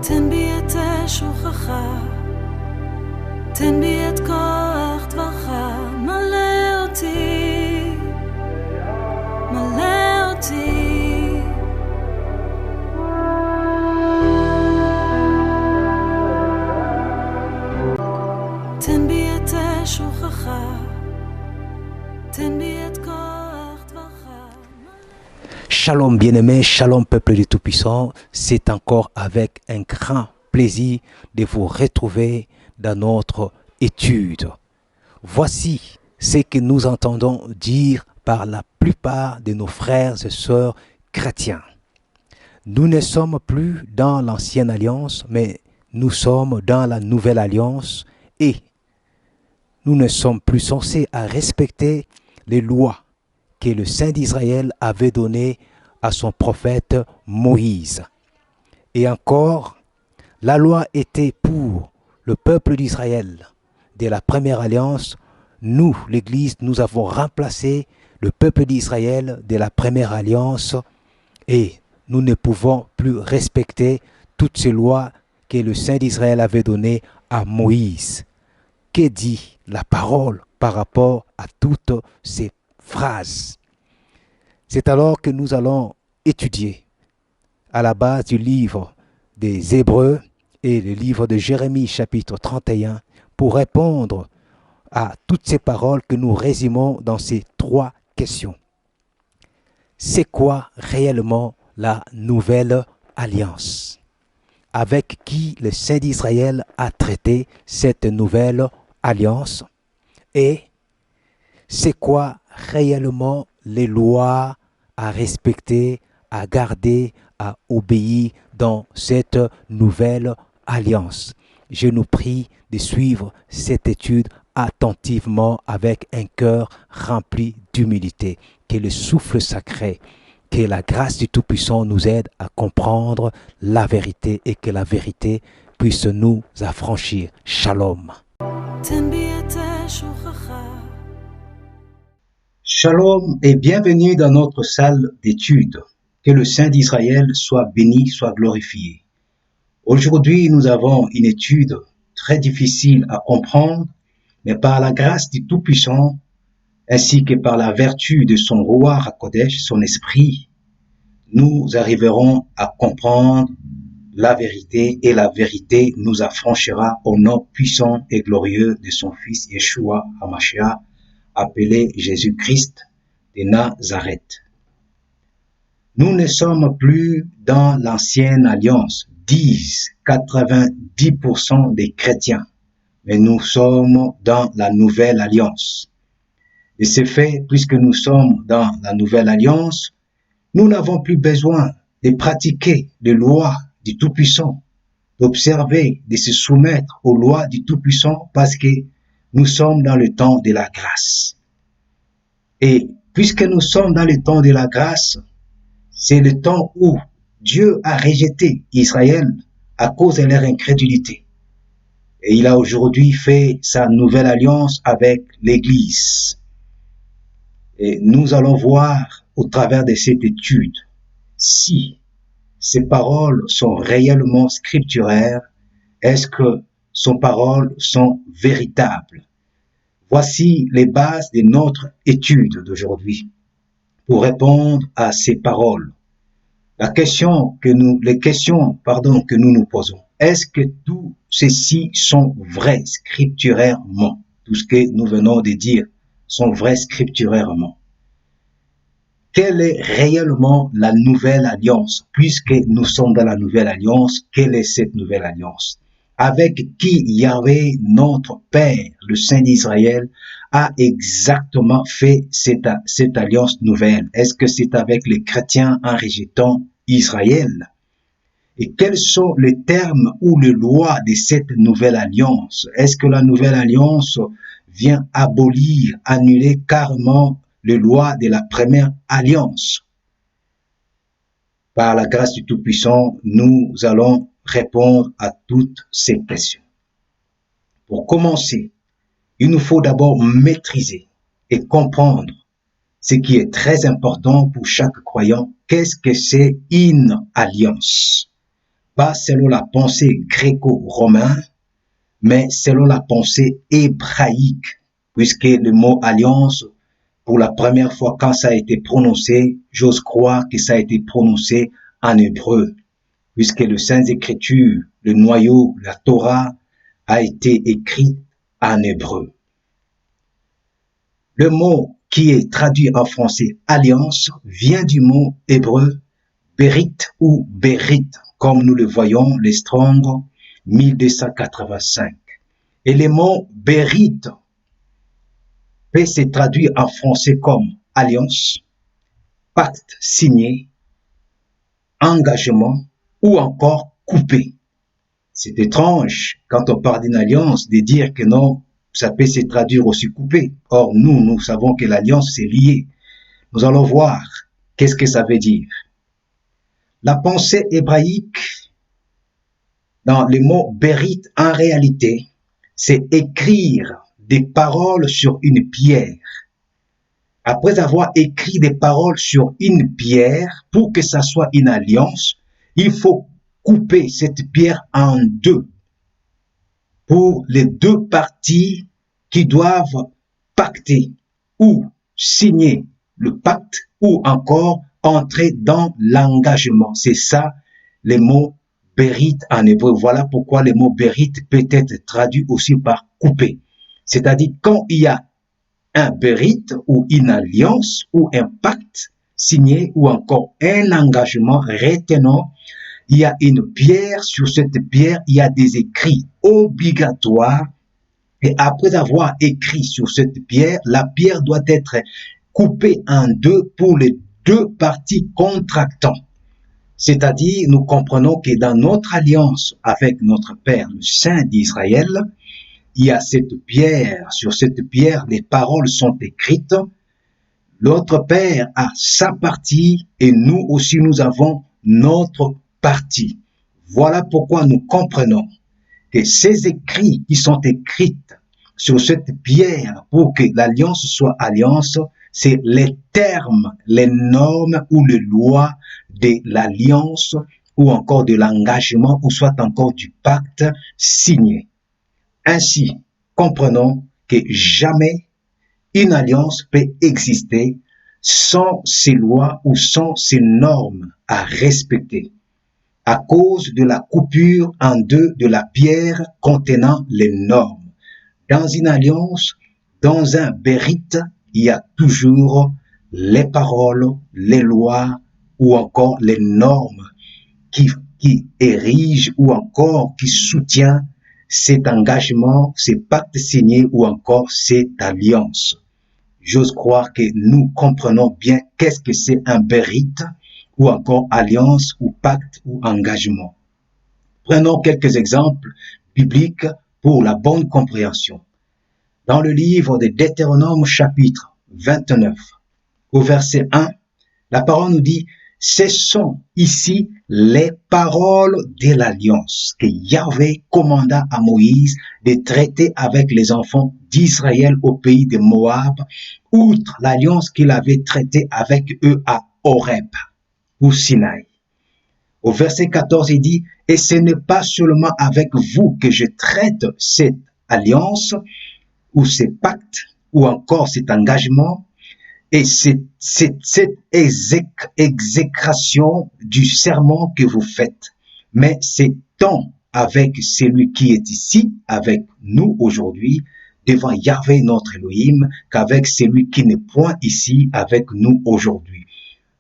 תן בי את שוכך, תן בי את כוח דברך, מלא אותי, מלא אותי. תן בי את שוכך, תן בי את כוח דברך. Shalom bien-aimés, shalom peuple du Tout-Puissant, c'est encore avec un grand plaisir de vous retrouver dans notre étude. Voici ce que nous entendons dire par la plupart de nos frères et sœurs chrétiens. Nous ne sommes plus dans l'ancienne alliance, mais nous sommes dans la nouvelle alliance et nous ne sommes plus censés à respecter les lois que le Saint d'Israël avait données à son prophète Moïse. Et encore, la loi était pour le peuple d'Israël de la première alliance. Nous, l'Église, nous avons remplacé le peuple d'Israël de la première alliance et nous ne pouvons plus respecter toutes ces lois que le Saint d'Israël avait données à Moïse. Que dit la parole par rapport à toutes ces phrases? C'est alors que nous allons étudier à la base du livre des Hébreux et le livre de Jérémie chapitre 31 pour répondre à toutes ces paroles que nous résumons dans ces trois questions. C'est quoi réellement la nouvelle alliance? Avec qui le Saint d'Israël a traité cette nouvelle alliance? Et c'est quoi réellement les lois à respecter, à garder, à obéir dans cette nouvelle alliance? Je nous prie de suivre cette étude attentivement avec un cœur rempli d'humilité. Que le souffle sacré, que la grâce du Tout-Puissant nous aide à comprendre la vérité et que la vérité puisse nous affranchir. Shalom. Shalom et bienvenue dans notre salle d'études. Que le Saint d'Israël soit béni, soit glorifié. Aujourd'hui, nous avons une étude très difficile à comprendre, mais par la grâce du Tout-Puissant, ainsi que par la vertu de son roi HaKodesh, son esprit, nous arriverons à comprendre la vérité et la vérité nous affranchira au nom puissant et glorieux de son Fils Yeshua HaMashiach, appelé Jésus-Christ de Nazareth. Nous ne sommes plus dans l'ancienne alliance, disent 90% des chrétiens, mais nous sommes dans la nouvelle alliance. De ce fait, puisque nous sommes dans la nouvelle alliance, nous n'avons plus besoin de pratiquer les lois du Tout-Puissant, d'observer, de se soumettre aux lois du Tout-Puissant parce que nous sommes dans le temps de la grâce. Et puisque nous sommes dans le temps de la grâce, c'est le temps où Dieu a rejeté Israël à cause de leur incrédulité. Et il a aujourd'hui fait sa nouvelle alliance avec l'Église. Et nous allons voir au travers de cette étude si ces paroles sont réellement scripturaires, est-ce que ces paroles sont véritables. Voici les bases de notre étude d'aujourd'hui. Pour répondre à ces paroles, les questions que nous nous posons, est-ce que tout ceci sont vrais scripturairement? Tout ce que nous venons de dire sont vrais scripturairement. Quelle est réellement la nouvelle alliance? Puisque nous sommes dans la nouvelle alliance, quelle est cette nouvelle alliance? Avec qui Yahvé, notre Père, le Saint d'Israël, a exactement fait cette alliance nouvelle? Est-ce que c'est avec les chrétiens en rejetant Israël? Et quels sont les termes ou les lois de cette nouvelle alliance? Est-ce que la nouvelle alliance vient abolir, annuler carrément les lois de la première alliance? Par la grâce du Tout-Puissant, nous allons répondre à toutes ces questions. Pour commencer, il nous faut d'abord maîtriser et comprendre ce qui est très important pour chaque croyant. Qu'est-ce que c'est une alliance? pas selon la pensée gréco-romaine, mais selon la pensée hébraïque, puisque le mot alliance, pour la première fois quand ça a été prononcé, j'ose croire que ça a été prononcé en hébreu, puisque le Saintes Écritures, le noyau, la Torah, a été écrit en hébreu. Le mot qui est traduit en français alliance vient du mot hébreu berit ou berit, comme nous le voyons, les Strong 1285. Et le mot berit peut se traduire en français comme alliance, pacte signé, engagement ou encore coupé. C'est étrange quand on parle d'une alliance de dire que non, ça peut se traduire aussi coupé. Or, nous savons que l'alliance c'est lié. Nous allons voir qu'est-ce que ça veut dire. La pensée hébraïque, dans le mot berit, en réalité, c'est écrire des paroles sur une pierre. Après avoir écrit des paroles sur une pierre, pour que ça soit une alliance, il faut couper cette pierre en deux pour les deux parties qui doivent pacter ou signer le pacte ou encore entrer dans l'engagement. C'est ça le mot berit en hébreu. Voilà pourquoi le mot berit peut être traduit aussi par couper. C'est-à-dire quand il y a un berit ou une alliance ou un pacte signé ou encore un engagement retenant, il y a une pierre, sur cette pierre, il y a des écrits obligatoires et après avoir écrit sur cette pierre, la pierre doit être coupée en deux pour les deux parties contractantes. C'est-à-dire, nous comprenons que dans notre alliance avec notre Père, le Saint d'Israël, il y a cette pierre, sur cette pierre, les paroles sont écrites. L'autre Père a sa partie et nous aussi, nous avons notre partie. Voilà pourquoi nous comprenons que ces écrits qui sont écrits sur cette pierre pour que l'alliance soit alliance, c'est les termes, les normes ou les lois de l'alliance ou encore de l'engagement ou soit encore du pacte signé. Ainsi, comprenons que jamais une alliance peut exister sans ces lois ou sans ces normes à respecter, à cause de la coupure en deux de la pierre contenant les normes. Dans une alliance, dans un berit, il y a toujours les paroles, les lois ou encore les normes qui érigent ou encore qui soutiennent cet engagement, ces pactes signés ou encore cette alliance. J'ose croire que nous comprenons bien qu'est-ce que c'est un berit ou encore alliance ou pacte ou engagement. Prenons quelques exemples bibliques pour la bonne compréhension. Dans le livre de Deutéronome chapitre 29, au verset 1, la parole nous dit « Ce sont ici les paroles de l'alliance que Yahvé commanda à Moïse de traiter avec les enfants d'Israël au pays de Moab, outre l'alliance qu'il avait traitée avec eux à Horeb ou Sinaï. » Au verset 14, il dit « Et ce n'est pas seulement avec vous que je traite cette alliance ou ce pacte ou encore cet engagement, et cette exécration du serment que vous faites, mais c'est tant avec celui qui est ici, avec nous aujourd'hui, devant Yahvé notre Elohim, qu'avec celui qui n'est point ici, avec nous aujourd'hui. »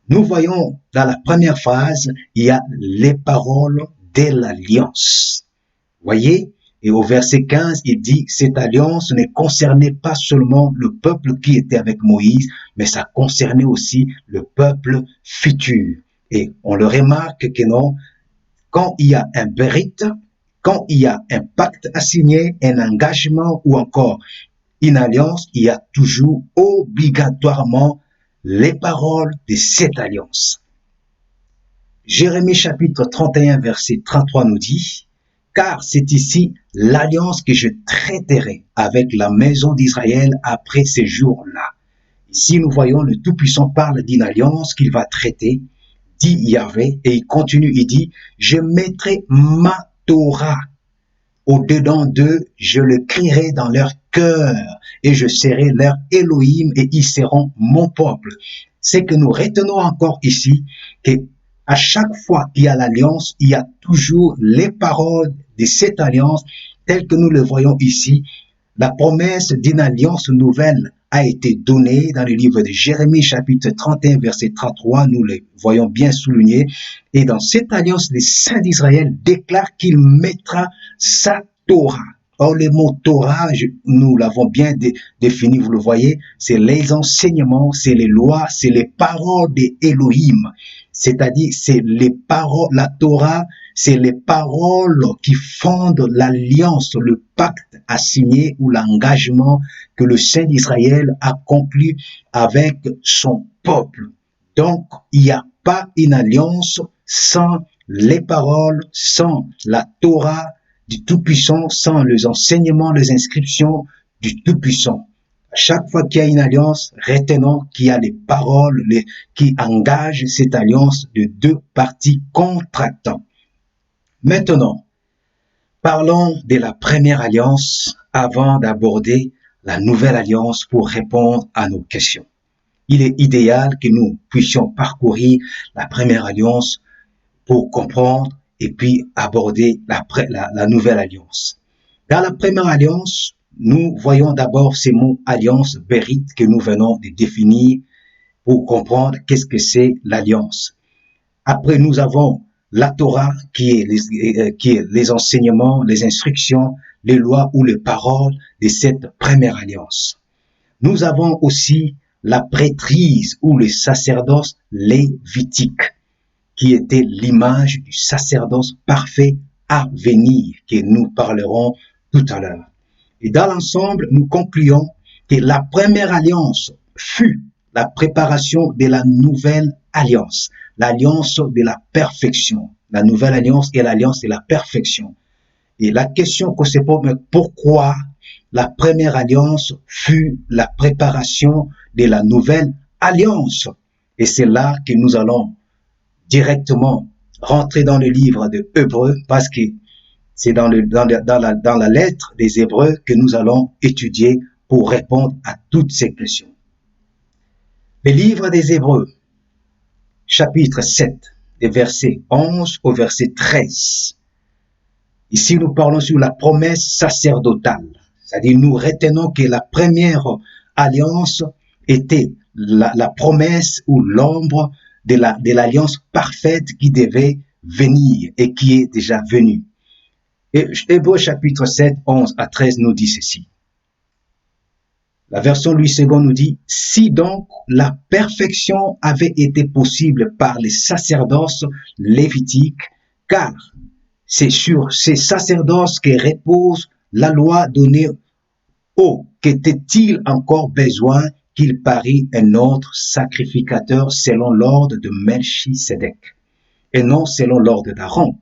Nous voyons dans la première phrase, il y a les paroles de l'alliance. Voyez? Et au verset 15, il dit, cette alliance ne concernait pas seulement le peuple qui était avec Moïse, mais ça concernait aussi le peuple futur. Et on le remarque que non, quand il y a un berit, quand il y a un pacte à signer, un engagement ou encore une alliance, il y a toujours obligatoirement les paroles de cette alliance. Jérémie chapitre 31 verset 33 nous dit, car c'est ici l'alliance que je traiterai avec la maison d'Israël après ces jours-là. Ici, nous voyons le Tout-Puissant parle d'une alliance qu'il va traiter dit Yahvé, et il continue, il dit, je mettrai ma Torah au-dedans d'eux, je le crierai dans leur cœur, et je serai leur Elohim, et ils seront mon peuple. C'est que nous retenons encore ici que à chaque fois qu'il y a l'alliance, il y a toujours les paroles de cette alliance, telles que nous le voyons ici. La promesse d'une alliance nouvelle a été donnée dans le livre de Jérémie, chapitre 31, verset 33, nous le voyons bien souligné. Et dans cette alliance, les saints d'Israël déclarent qu'il mettra sa Torah. Or, le mot Torah, nous l'avons bien défini, vous le voyez, c'est les enseignements, c'est les lois, c'est les paroles d'Elohim. C'est-à-dire, c'est les paroles, la Torah, c'est les paroles qui fondent l'alliance, le pacte assigné ou l'engagement que le Saint d'Israël a conclu avec son peuple. Donc, il n'y a pas une alliance sans les paroles, sans la Torah du Tout-Puissant, sans les enseignements, les inscriptions du Tout-Puissant. Chaque fois qu'il y a une alliance, retenons qu'il y a les paroles qui engagent cette alliance de deux parties contractantes. Maintenant, parlons de la première alliance avant d'aborder la nouvelle alliance pour répondre à nos questions. Il est idéal que nous puissions parcourir la première alliance pour comprendre et puis aborder la nouvelle alliance. Dans la première alliance, nous voyons d'abord ces mots alliance, bérit, que nous venons de définir pour comprendre qu'est-ce que c'est l'alliance. Après, nous avons la Torah qui est les enseignements, les instructions, les lois ou les paroles de cette première alliance. Nous avons aussi la prêtrise ou le sacerdoce lévitique, qui était l'image du sacerdoce parfait à venir, que nous parlerons tout à l'heure. Et dans l'ensemble, nous concluons que la première alliance fut la préparation de la nouvelle alliance, l'alliance de la perfection. La nouvelle alliance est l'alliance de la perfection. Et la question qu'on se pose, pourquoi la première alliance fut la préparation de la nouvelle alliance? Et c'est là que nous allons directement rentrer dans le livre de Hébreux, parce que c'est dans la lettre des Hébreux que nous allons étudier pour répondre à toutes ces questions. Le livre des Hébreux, chapitre 7, des versets 11 au verset 13. Ici, nous parlons sur la promesse sacerdotale. C'est-à-dire, nous retenons que la première alliance était la promesse ou l'ombre de l'alliance parfaite qui devait venir et qui est déjà venue. Et Hébreux chapitre 7, 11 à 13 nous dit ceci. La version Louis II nous dit, si donc la perfection avait été possible par les sacerdoces lévitiques, car c'est sur ces sacerdoces que repose la loi donnée qu'était-il encore besoin qu'il parît un autre sacrificateur selon l'ordre de Melchisédek, et non selon l'ordre d'Aaron,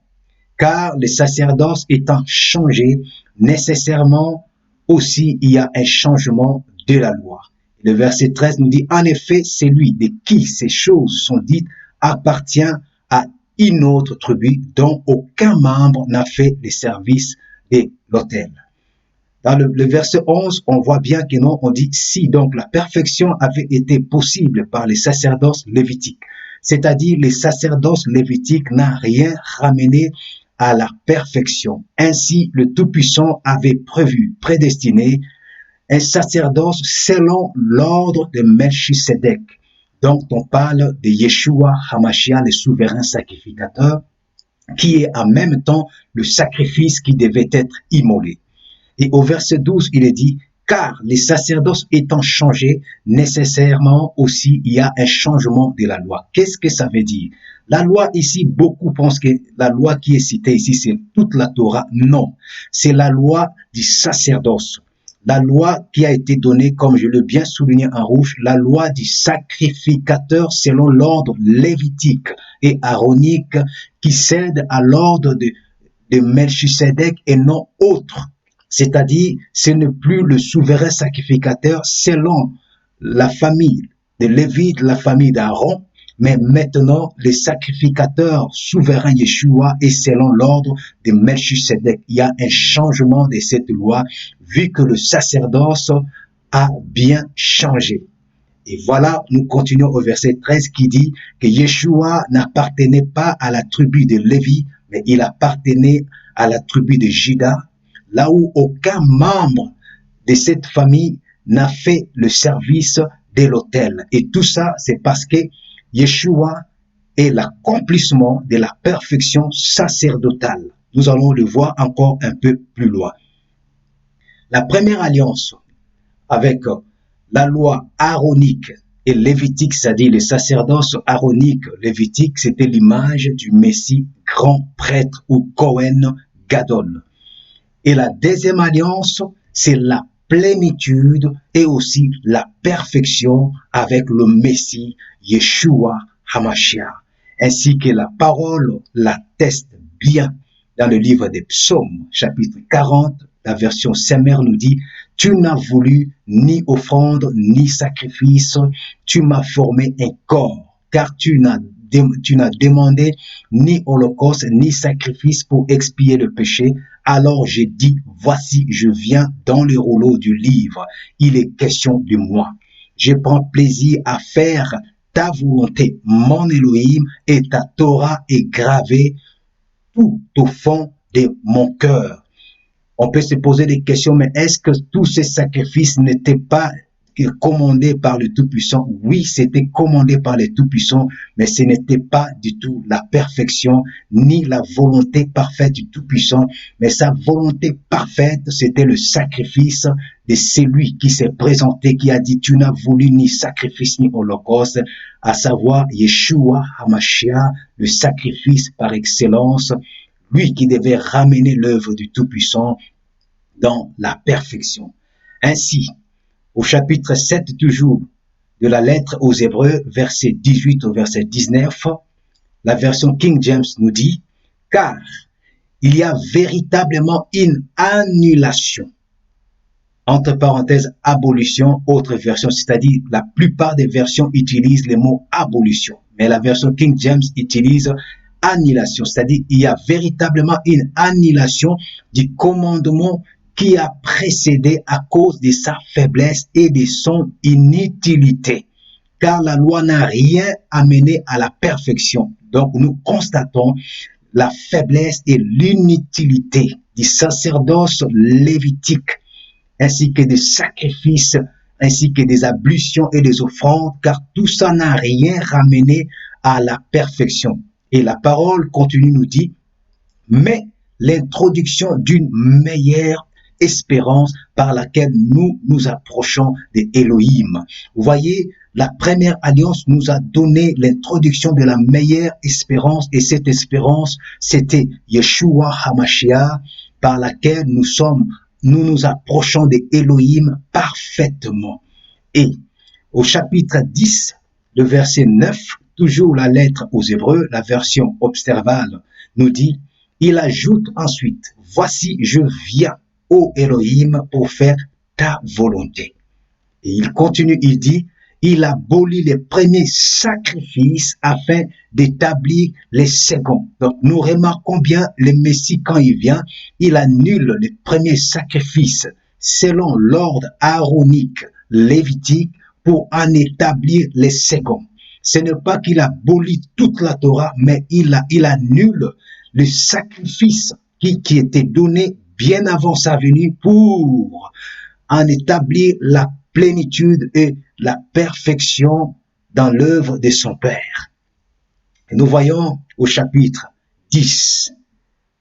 car les sacerdoces étant changés, nécessairement aussi il y a un changement de la loi. Le verset 13 nous dit, en effet, celui de qui ces choses sont dites appartient à une autre tribu dont aucun membre n'a fait les services de l'autel. Dans le verset 11, on voit bien que non, on dit si donc la perfection avait été possible par les sacerdoces lévitiques, c'est-à-dire les sacerdoces lévitiques n'a rien ramené à la perfection. Ainsi, le Tout-Puissant avait prédestiné un sacerdoce selon l'ordre de Melchisédek, dont on parle de Yeshua HaMashiach, le souverain sacrificateur, qui est en même temps le sacrifice qui devait être immolé. Et au verset 12, il est dit, car les sacerdoces étant changés, nécessairement aussi il y a un changement de la loi. Qu'est-ce que ça veut dire? La loi ici, beaucoup pensent que la loi qui est citée ici, c'est toute la Torah. Non, c'est la loi du sacerdoce. La loi qui a été donnée, comme je l'ai bien souligné en rouge, la loi du sacrificateur selon l'ordre lévitique et aaronique qui cède à l'ordre de Melchisédek et non autre. C'est-à-dire, ce n'est plus le souverain sacrificateur selon la famille de Lévite, la famille d'Aaron, Mais maintenant, les sacrificateurs souverains Yeshua et selon l'ordre de Melchisedec, il y a un changement de cette loi vu que le sacerdoce a bien changé. Et voilà, nous continuons au verset 13 qui dit que Yeshua n'appartenait pas à la tribu de Lévi, mais il appartenait à la tribu de Juda, là où aucun membre de cette famille n'a fait le service de l'autel. Et tout ça, c'est parce que Yeshua est l'accomplissement de la perfection sacerdotale. Nous allons le voir encore un peu plus loin. La première alliance avec la loi aaronique et lévitique, c'est-à-dire le sacerdoce aaronique lévitique, c'était l'image du Messie grand prêtre ou Kohen Gadol. Et la deuxième alliance, c'est la plénitude et aussi la perfection avec le Messie Yeshua HaMashiach, ainsi que la parole l'atteste bien dans le livre des Psaumes, chapitre 40, la version Saint-Mère nous dit « Tu n'as voulu ni offrande ni sacrifice, tu m'as formé un corps, car tu n'as demandé ni holocauste ni sacrifice pour expier le péché. Alors j'ai dit, voici, je viens dans le rouleau du livre. Il est question de moi. Je prends plaisir à faire ta volonté, mon Elohim, et ta Torah est gravée tout au fond de mon cœur. » On peut se poser des questions, mais est-ce que tous ces sacrifices n'étaient pas commandés par le Tout-Puissant? Oui, c'était commandé par le Tout-Puissant, mais ce n'était pas du tout la perfection, ni la volonté parfaite du Tout-Puissant, mais sa volonté parfaite, c'était le sacrifice de celui qui s'est présenté, qui a dit, tu n'as voulu ni sacrifice ni holocauste, à savoir Yeshua HaMashiach, le sacrifice par excellence, lui qui devait ramener l'œuvre du Tout-Puissant dans la perfection. Ainsi, au chapitre 7 toujours de la lettre aux Hébreux, verset 18 au verset 19, la version King James nous dit « Car il y a véritablement une annulation » entre parenthèses abolition, autre version, c'est-à-dire la plupart des versions utilisent le mot abolition, mais la version King James utilise annulation, c'est-à-dire il y a véritablement une annulation du commandement qui a précédé à cause de sa faiblesse et de son inutilité, car la loi n'a rien amené à la perfection. Donc nous constatons la faiblesse et l'inutilité du sacerdoce lévitique, ainsi que des sacrifices, ainsi que des ablutions et des offrandes, car tout ça n'a rien ramené à la perfection. Et la parole continue nous dit, mais l'introduction d'une meilleure espérance par laquelle nous nous approchons de Elohim. Vous voyez, la première alliance nous a donné l'introduction de la meilleure espérance, et cette espérance, c'était Yeshua HaMashiach, par laquelle nous nous approchons de Elohim parfaitement. Et au chapitre 10, le verset 9, toujours la lettre aux Hébreux, la version observale, nous dit, il ajoute ensuite, voici je viens, ô Elohim, pour faire ta volonté. Et il continue, il dit, il abolit les premiers sacrifices afin d'établir les seconds. Donc nous remarquons bien le Messie quand il vient, il annule les premiers sacrifices selon l'ordre aaronique, lévitique, pour en établir les seconds. Ce n'est pas qu'il abolit toute la Torah, mais il annule le sacrifice qui était donné bien avant sa venue pour en établir la plénitude et la perfection dans l'œuvre de son Père. Et nous voyons au chapitre 10,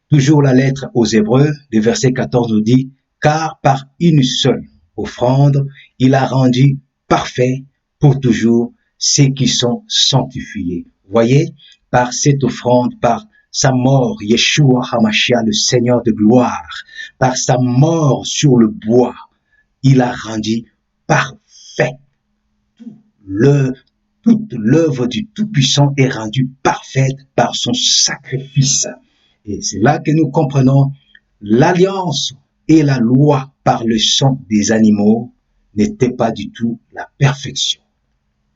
toujours la lettre aux Hébreux, le verset 14 nous dit, car par une seule offrande, il a rendu parfait pour toujours ceux qui sont sanctifiés. Voyez, par cette offrande, par sa mort, Yeshua HaMashiach, le Seigneur de gloire, par sa mort sur le bois, il a rendu parfait. Toute l'œuvre du Tout-Puissant est rendue parfaite par son sacrifice. Et c'est là que nous comprenons l'alliance et la loi par le sang des animaux n'était pas du tout la perfection.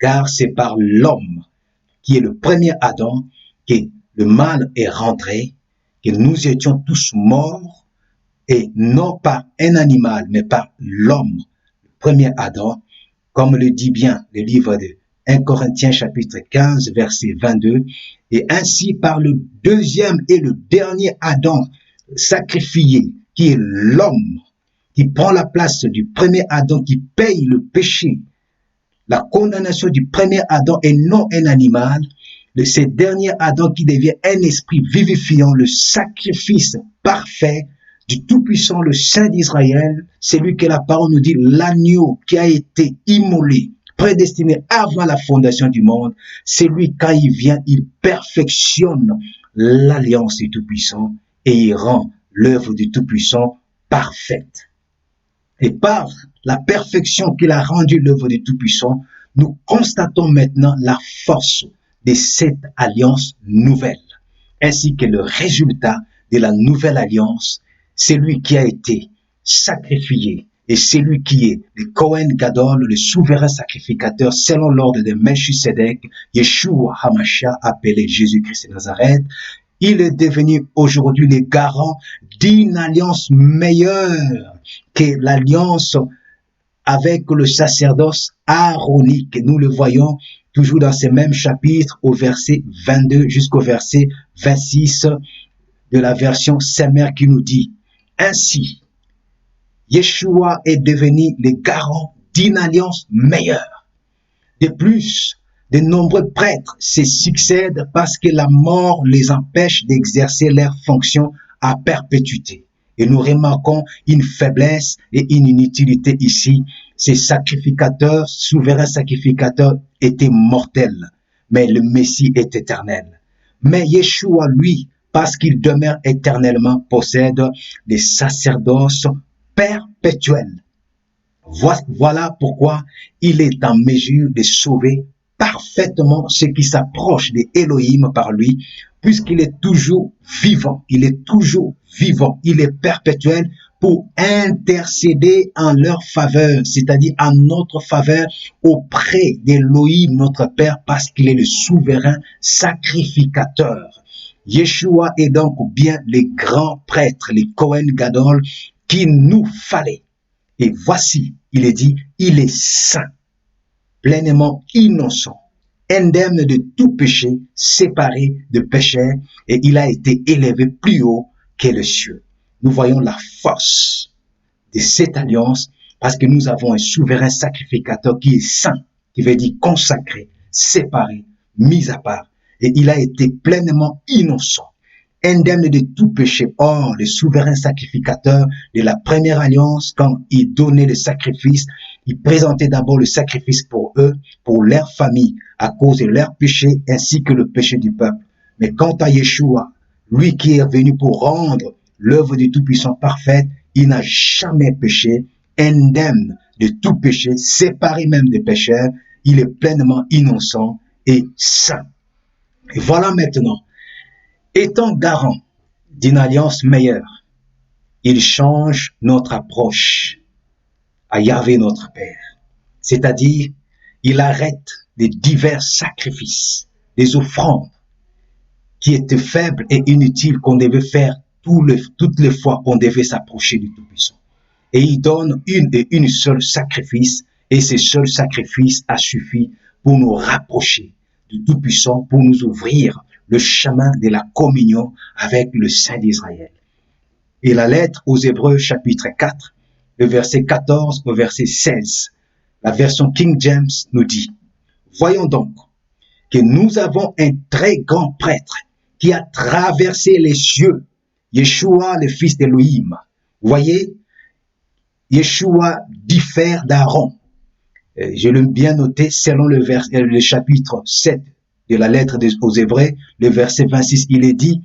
Car c'est par l'homme qui est le premier Adam, que le mal est rentré, que nous étions tous morts, et non par un animal, mais par l'homme, le premier Adam, comme le dit bien le livre de 1 Corinthiens chapitre 15, verset 22, et ainsi par le deuxième et le dernier Adam sacrifié, qui est l'homme, qui prend la place du premier Adam, qui paye le péché, la condamnation du premier Adam et non un animal, de ce dernier Adam qui devient un esprit vivifiant, le sacrifice parfait du Tout-Puissant, le Saint d'Israël, c'est lui que la parole nous dit, l'agneau qui a été immolé, prédestiné avant la fondation du monde, c'est lui, quand il vient, il perfectionne l'alliance du Tout-Puissant et il rend l'œuvre du Tout-Puissant parfaite. Et par la perfection qu'il a rendue l'œuvre du Tout-Puissant, nous constatons maintenant la force de cette alliance nouvelle, ainsi que le résultat de la nouvelle alliance. C'est lui qui a été sacrifié et c'est lui qui est le Kohen Gadol, le souverain sacrificateur selon l'ordre de Melchisedec, Yeshua HaMashiach, appelé Jésus-Christ de Nazareth. Il est devenu aujourd'hui le garant d'une alliance meilleure que l'alliance avec le sacerdoce aaronique. Nous le voyons toujours dans ces mêmes chapitres au verset 22 jusqu'au verset 26 de la version Semmer qui nous dit « Ainsi, Yeshua est devenu le garant d'une alliance meilleure. De plus, de nombreux prêtres se succèdent parce que la mort les empêche d'exercer leurs fonctions à perpétuité. Et nous remarquons une faiblesse et une inutilité ici. Ces sacrificateurs, souverains sacrificateurs, étaient mortels, mais le Messie est éternel. Mais Yeshua, lui, parce qu'il demeure éternellement, possède les sacerdoces perpétuels. Voilà pourquoi il est en mesure de sauver parfaitement ceux qui s'approchent de Elohim par lui, puisqu'il est toujours vivant, il est toujours vivant, il est perpétuel pour intercéder en leur faveur, c'est-à-dire en notre faveur auprès d'Elohim, notre Père, parce qu'il est le souverain sacrificateur. Yeshua est donc bien le grand prêtre, le Kohen Gadol, qu'il nous fallait. Et voici, il est dit, il est saint, pleinement innocent, indemne de tout péché, séparé de pécheurs, et il a été élevé plus haut que les cieux. Nous voyons la force de cette alliance parce que nous avons un souverain sacrificateur qui est saint, qui veut dire consacré, séparé, mis à part. Et il a été pleinement innocent, indemne de tout péché. Or, le souverain sacrificateur de la première alliance, quand il donnait le sacrifice, il présentait d'abord le sacrifice pour eux, pour leur famille, à cause de leur péché, ainsi que le péché du peuple. Mais quant à Yeshua, lui qui est venu pour rendre l'œuvre du Tout-Puissant parfaite, il n'a jamais péché, indemne de tout péché, séparé même des pécheurs, il est pleinement innocent et saint. Et voilà maintenant, étant garant d'une alliance meilleure, il change notre approche à Yahvé notre Père. C'est-à-dire, il arrête les divers sacrifices, les offrandes qui étaient faibles et inutiles qu'on devait faire toutes les fois qu'on devait s'approcher du Tout-Puissant. Et il donne une seule sacrifice, et ce seul sacrifice a suffi pour nous rapprocher du Tout-Puissant, pour nous ouvrir le chemin de la communion avec le Saint d'Israël. Et la lettre aux Hébreux, chapitre 4, le verset 14 au verset 16, la version King James nous dit, « Voyons donc que nous avons un très grand prêtre qui a traversé les cieux, Yeshua, le fils d'Élohim. » Vous voyez, Yeshua diffère d'Aaron. Je l'ai bien noté selon le chapitre 7 de la lettre aux Hébreux, le verset 26, il est dit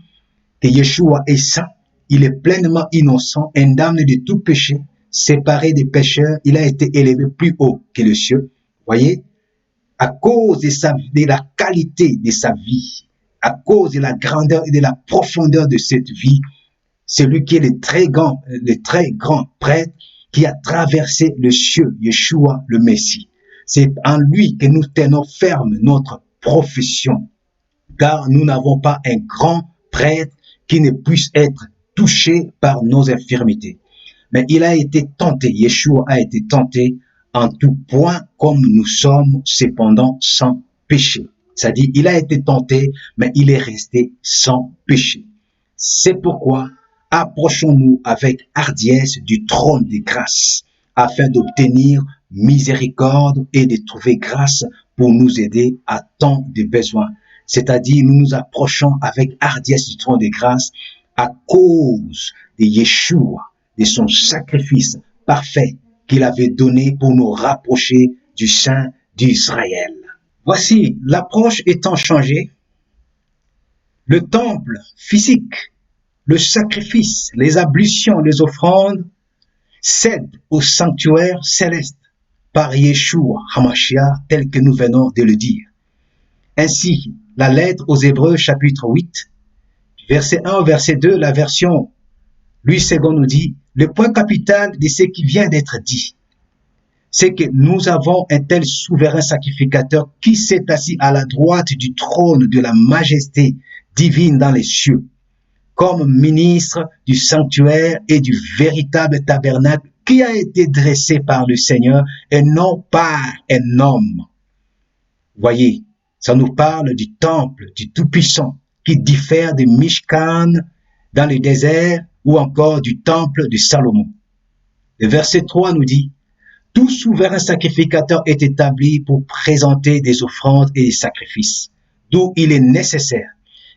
que Yeshua est saint, il est pleinement innocent, indemne de tout péché, séparé des pécheurs, il a été élevé plus haut que les cieux. Vous voyez, à cause de la qualité de sa vie, à cause de la grandeur et de la profondeur de cette vie, celui qui est le très grand prêtre qui a traversé le cieux, Yeshua le Messie. C'est en lui que nous tenons ferme notre profession, car nous n'avons pas un grand prêtre qui ne puisse être touché par nos infirmités. Mais il a été tenté, Yeshua a été tenté en tout point comme nous sommes cependant sans péché. C'est-à-dire, il a été tenté, mais il est resté sans péché. C'est pourquoi approchons-nous avec hardiesse du trône des grâces, afin d'obtenir miséricorde et de trouver grâce pour nous aider à tant de besoins. C'est-à-dire, nous nous approchons avec hardiesse du trône des grâces à cause de Yeshua, de son sacrifice parfait qu'il avait donné pour nous rapprocher du Saint d'Israël. Voici, l'approche étant changée, le temple physique, le sacrifice, les ablutions, les offrandes cèdent au sanctuaire céleste par Yeshua HaMashiach tel que nous venons de le dire. Ainsi, la lettre aux Hébreux chapitre 8, verset 1, verset 2, la version Louis II nous dit, le point capital de ce qui vient d'être dit, c'est que nous avons un tel souverain sacrificateur qui s'est assis à la droite du trône de la majesté divine dans les cieux, comme ministre du sanctuaire et du véritable tabernacle qui a été dressé par le Seigneur et non par un homme. Voyez, ça nous parle du temple du Tout-Puissant qui diffère de Mishkan dans le désert ou encore du temple de Salomon. Le verset 3 nous dit, tout souverain sacrificateur est établi pour présenter des offrandes et des sacrifices, d'où il est nécessaire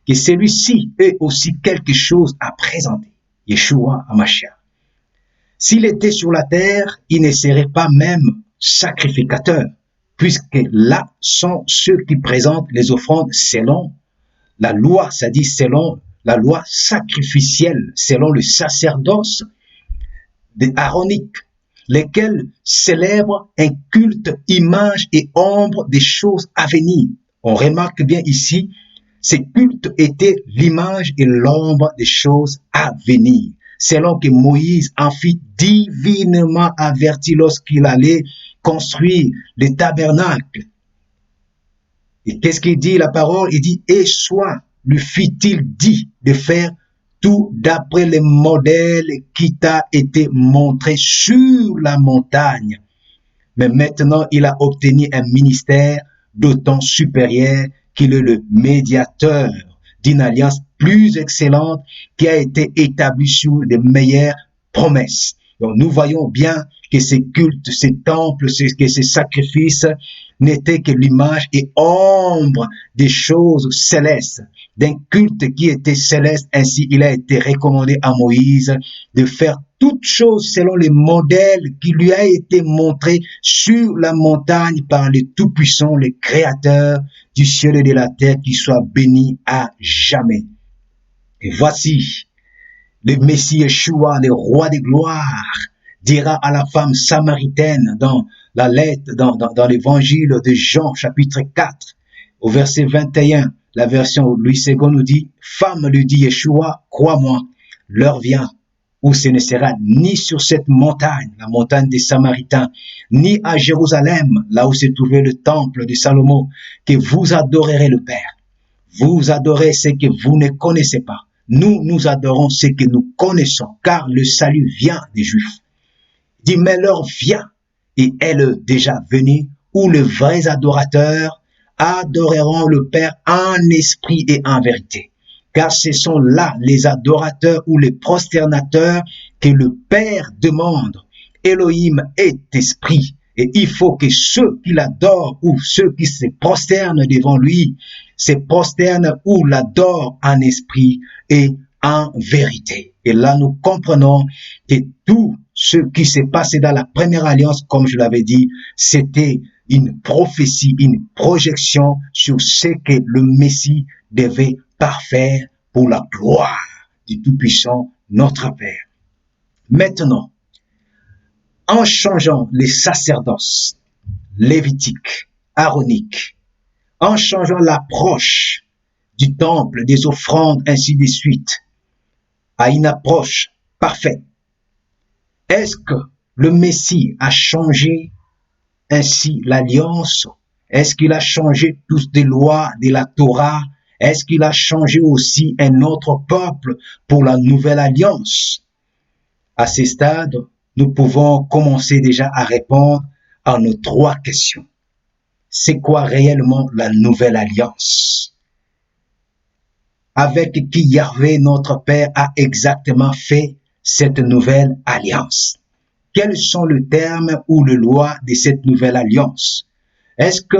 que celui-ci ait aussi quelque chose à présenter, Yeshua HaMashiach. S'il était sur la terre, il ne serait pas même sacrificateur, puisque là sont ceux qui présentent les offrandes selon la loi, c'est-à-dire selon la loi sacrificielle, selon le sacerdoce aaronique, lesquels célèbrent un culte, image et ombre des choses à venir. On remarque bien ici, ces cultes étaient l'image et l'ombre des choses à venir, selon que Moïse en fit divinement averti lorsqu'il allait construire le tabernacle. Et qu'est-ce qu'il dit la parole? Il dit, et soit lui fit-il dit de faire tout d'après les modèles qui t'a été montré sur la montagne. Mais maintenant, il a obtenu un ministère d'autant supérieur qu'il est le médiateur d'une alliance plus excellente qui a été établie sur de meilleures promesses. Donc, nous voyons bien que ces cultes, ces temples, que ces sacrifices n'étaient que l'image et ombre des choses célestes, d'un culte qui était céleste. Ainsi, il a été recommandé à Moïse de faire toutes choses selon les modèles qui lui a été montré sur la montagne par le Tout-Puissant, le Créateur du ciel et de la terre, qui soit béni à jamais. Et voici, le Messie Yeshua, le roi de gloire, dira à la femme samaritaine dans la lettre, dans l'évangile de Jean, chapitre 4, au verset 21, la version Louis II nous dit, femme, lui dit Yeshua, crois-moi, l'heure vient où ce ne sera ni sur cette montagne, la montagne des Samaritains, ni à Jérusalem, là où se trouvait le temple de Salomon, que vous adorerez le Père. Vous adorez ce que vous ne connaissez pas. Nous adorons ce que nous connaissons, car le salut vient des Juifs. Il dit, mais l'heure vient, et elle est déjà venue, où les vrais adorateurs adoreront le Père en esprit et en vérité. Car ce sont là les adorateurs ou les prosternateurs que le Père demande. Elohim est esprit, et il faut que ceux qui l'adorent ou ceux qui se prosternent devant lui se prosternent ou l'adorent en esprit et en vérité. Et là, nous comprenons que tout ce qui s'est passé dans la première alliance, comme je l'avais dit, c'était une prophétie, une projection sur ce que le Messie devait parfaire pour la gloire du Tout-Puissant, notre Père. Maintenant, en changeant les sacerdoces lévitiques, aaroniques, en changeant l'approche du temple, des offrandes, ainsi de suite, à une approche parfaite, est-ce que le Messie a changé ainsi l'alliance Est-ce qu'il a changé toutes les lois de la Torah? Est-ce qu'il a changé aussi un autre peuple pour la nouvelle alliance? À ce stade, nous pouvons commencer déjà à répondre à nos 3 questions. C'est quoi réellement la nouvelle alliance? Avec qui Yahvé, notre Père, a exactement fait cette nouvelle alliance? Quels sont les termes ou les lois de cette nouvelle alliance? Est-ce que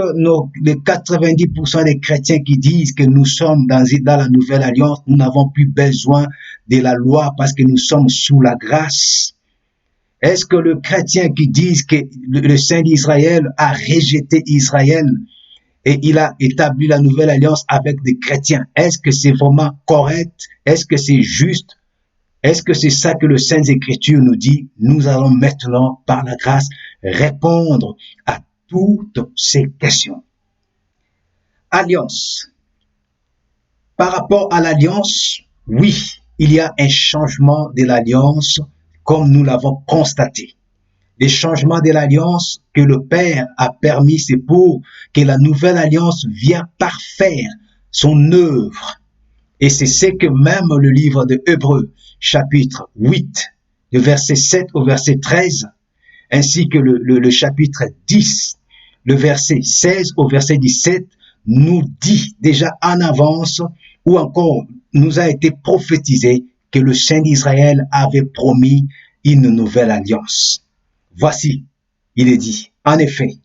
les 90% des chrétiens qui disent que nous sommes dans la nouvelle alliance, nous n'avons plus besoin de la loi parce que nous sommes sous la grâce? Est-ce que le chrétien qui dit que le Saint d'Israël a rejeté Israël et il a établi la nouvelle alliance avec des chrétiens, est-ce que c'est vraiment correct? Est-ce que c'est juste? Est-ce que c'est ça que le Saint Écriture nous dit? Nous allons maintenant, par la grâce, répondre à toutes ces questions. Alliance. Par rapport à l'alliance, oui, il y a un changement de l'alliance comme nous l'avons constaté. Les changements de l'alliance que le Père a permis, c'est pour que la nouvelle alliance vienne parfaire son œuvre. Et c'est ce que même le livre de Hébreux, chapitre 8, du verset 7 au verset 13, ainsi que le chapitre 10, le verset 16 au verset 17, nous dit déjà en avance, ou encore nous a été prophétisé que le Saint d'Israël avait promis une nouvelle alliance. Voici, il est dit, en effet,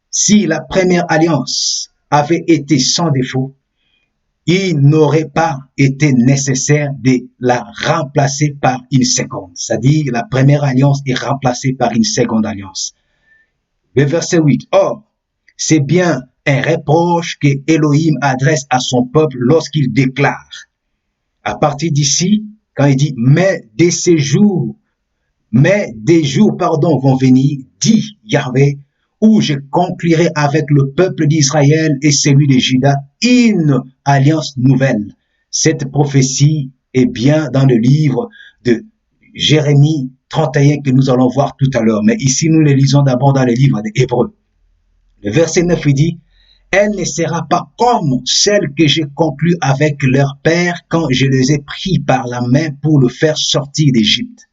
si la première alliance avait été sans défaut, il n'aurait pas été nécessaire de la remplacer par une seconde. C'est-à-dire, la première alliance est remplacée par une seconde alliance. Le verset 8. Or, c'est bien un reproche que Elohim adresse à son peuple lorsqu'il déclare. À partir d'ici, quand il dit, mais des jours vont venir, dit Yahvé, où je conclurai avec le peuple d'Israël et celui de Juda une alliance nouvelle. Cette prophétie est bien dans le livre de Jérémie 31 que nous allons voir tout à l'heure. Mais ici, nous le lisons d'abord dans le livre des Hébreux. Le verset 9, il dit, « Elle ne sera pas comme celle que j'ai conclue avec leur père quand je les ai pris par la main pour le faire sortir d'Égypte.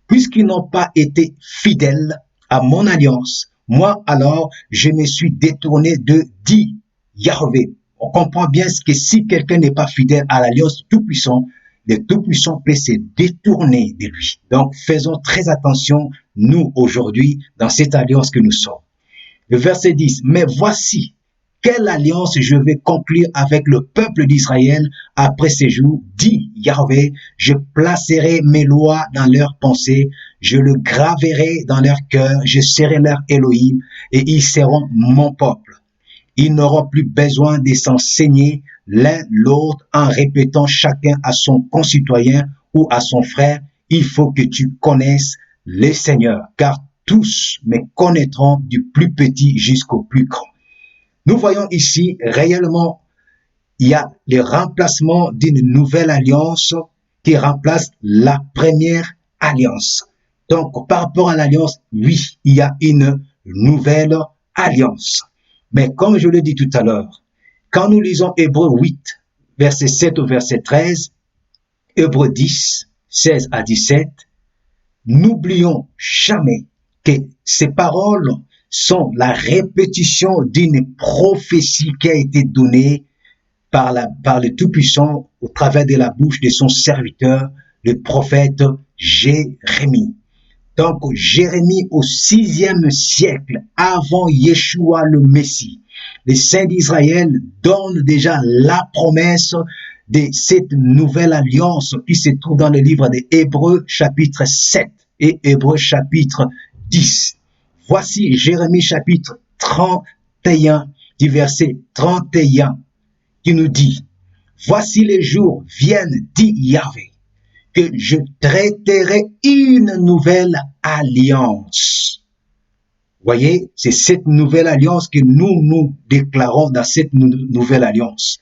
Puisqu'ils n'ont pas été fidèles à mon alliance, moi alors, je me suis détourné de dit Yahvé. » On comprend bien que si quelqu'un n'est pas fidèle à l'alliance Tout-Puissant, le Tout-Puissant peut se détourner de lui. Donc, faisons très attention, nous, aujourd'hui, dans cette alliance que nous sommes. Le verset 10, « Mais voici, quelle alliance je vais conclure avec le peuple d'Israël après ces jours, dit Yahvé, je placerai mes lois dans leurs pensées, je le graverai dans leur cœur, je serai leur Elohim, et ils seront mon peuple. Ils n'auront plus besoin de s'enseigner l'un l'autre en répétant chacun à son concitoyen ou à son frère, il faut que tu connaisses le Seigneur, car tous me connaîtront du plus petit jusqu'au plus grand. » Nous voyons ici réellement, il y a le remplacement d'une nouvelle alliance qui remplace la première alliance. Donc, par rapport à l'alliance, oui, il y a une nouvelle alliance. Mais comme je l'ai dit tout à l'heure, quand nous lisons Hébreux 8, verset 7 au verset 13, Hébreux 10, 16 à 17, n'oublions jamais que ces paroles sont la répétition d'une prophétie qui a été donnée par le Tout-Puissant au travers de la bouche de son serviteur, le prophète Jérémie. Donc, Jérémie au 6e siècle, avant Yeshua le Messie, les saints d'Israël donnent déjà la promesse de cette nouvelle alliance qui se trouve dans le livre des Hébreux chapitre 7 et Hébreux chapitre 10. Voici Jérémie chapitre 31 du verset 31 qui nous dit, « Voici les jours viennent, dit Yahvé, que je traiterai une nouvelle alliance. » Voyez, c'est cette nouvelle alliance que nous déclarons dans cette nouvelle alliance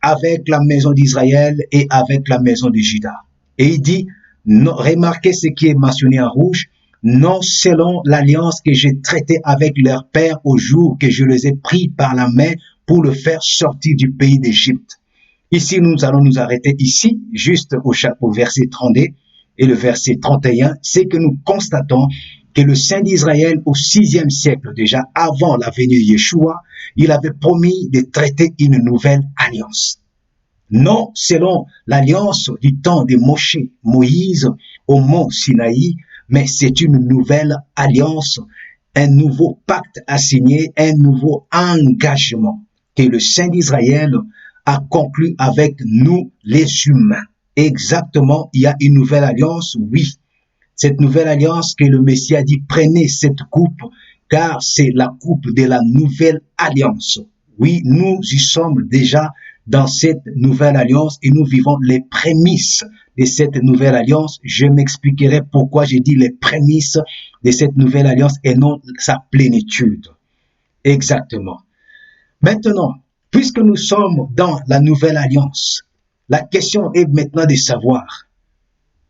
avec la maison d'Israël et avec la maison de Juda. Et il dit, remarquez ce qui est mentionné en rouge, non selon l'alliance que j'ai traitée avec leur père au jour que je les ai pris par la main pour le faire sortir du pays d'Égypte. Ici, nous allons nous arrêter ici, juste au verset 32 et le verset 31, c'est que nous constatons que le Saint d'Israël au 6e siècle, déjà avant la venue de Yeshua, il avait promis de traiter une nouvelle alliance. Non selon l'alliance du temps de Moïse au mont Sinaï, mais c'est une nouvelle alliance, un nouveau pacte à signer, un nouveau engagement que le Saint d'Israël a conclu avec nous les humains. Exactement, il y a une nouvelle alliance, oui. Cette nouvelle alliance que le Messie a dit, prenez cette coupe, car c'est la coupe de la nouvelle alliance. Oui, nous y sommes déjà dans cette nouvelle alliance et nous vivons les prémices de cette nouvelle alliance. Je m'expliquerai pourquoi j'ai dit les prémices de cette nouvelle alliance et non sa plénitude. Exactement. Maintenant, puisque nous sommes dans la nouvelle alliance, la question est maintenant de savoir,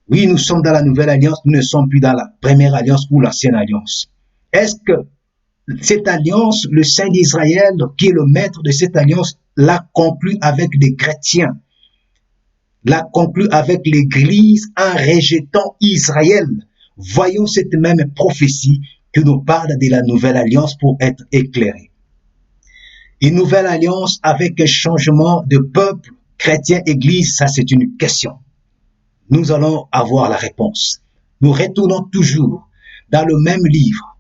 oui, nous sommes dans la nouvelle alliance, nous ne sommes plus dans la première alliance ou l'ancienne alliance. Est-ce que cette alliance, le Saint d'Israël, qui est le maître de cette alliance, l'a conclue avec des chrétiens, l'a conclue avec l'Église en rejetant Israël? Voyons cette même prophétie qui nous parle de la nouvelle alliance pour être éclairés. Une nouvelle alliance avec un changement de peuple, chrétien, Église, ça c'est une question. Nous allons avoir la réponse. Nous retournons toujours dans le même livre,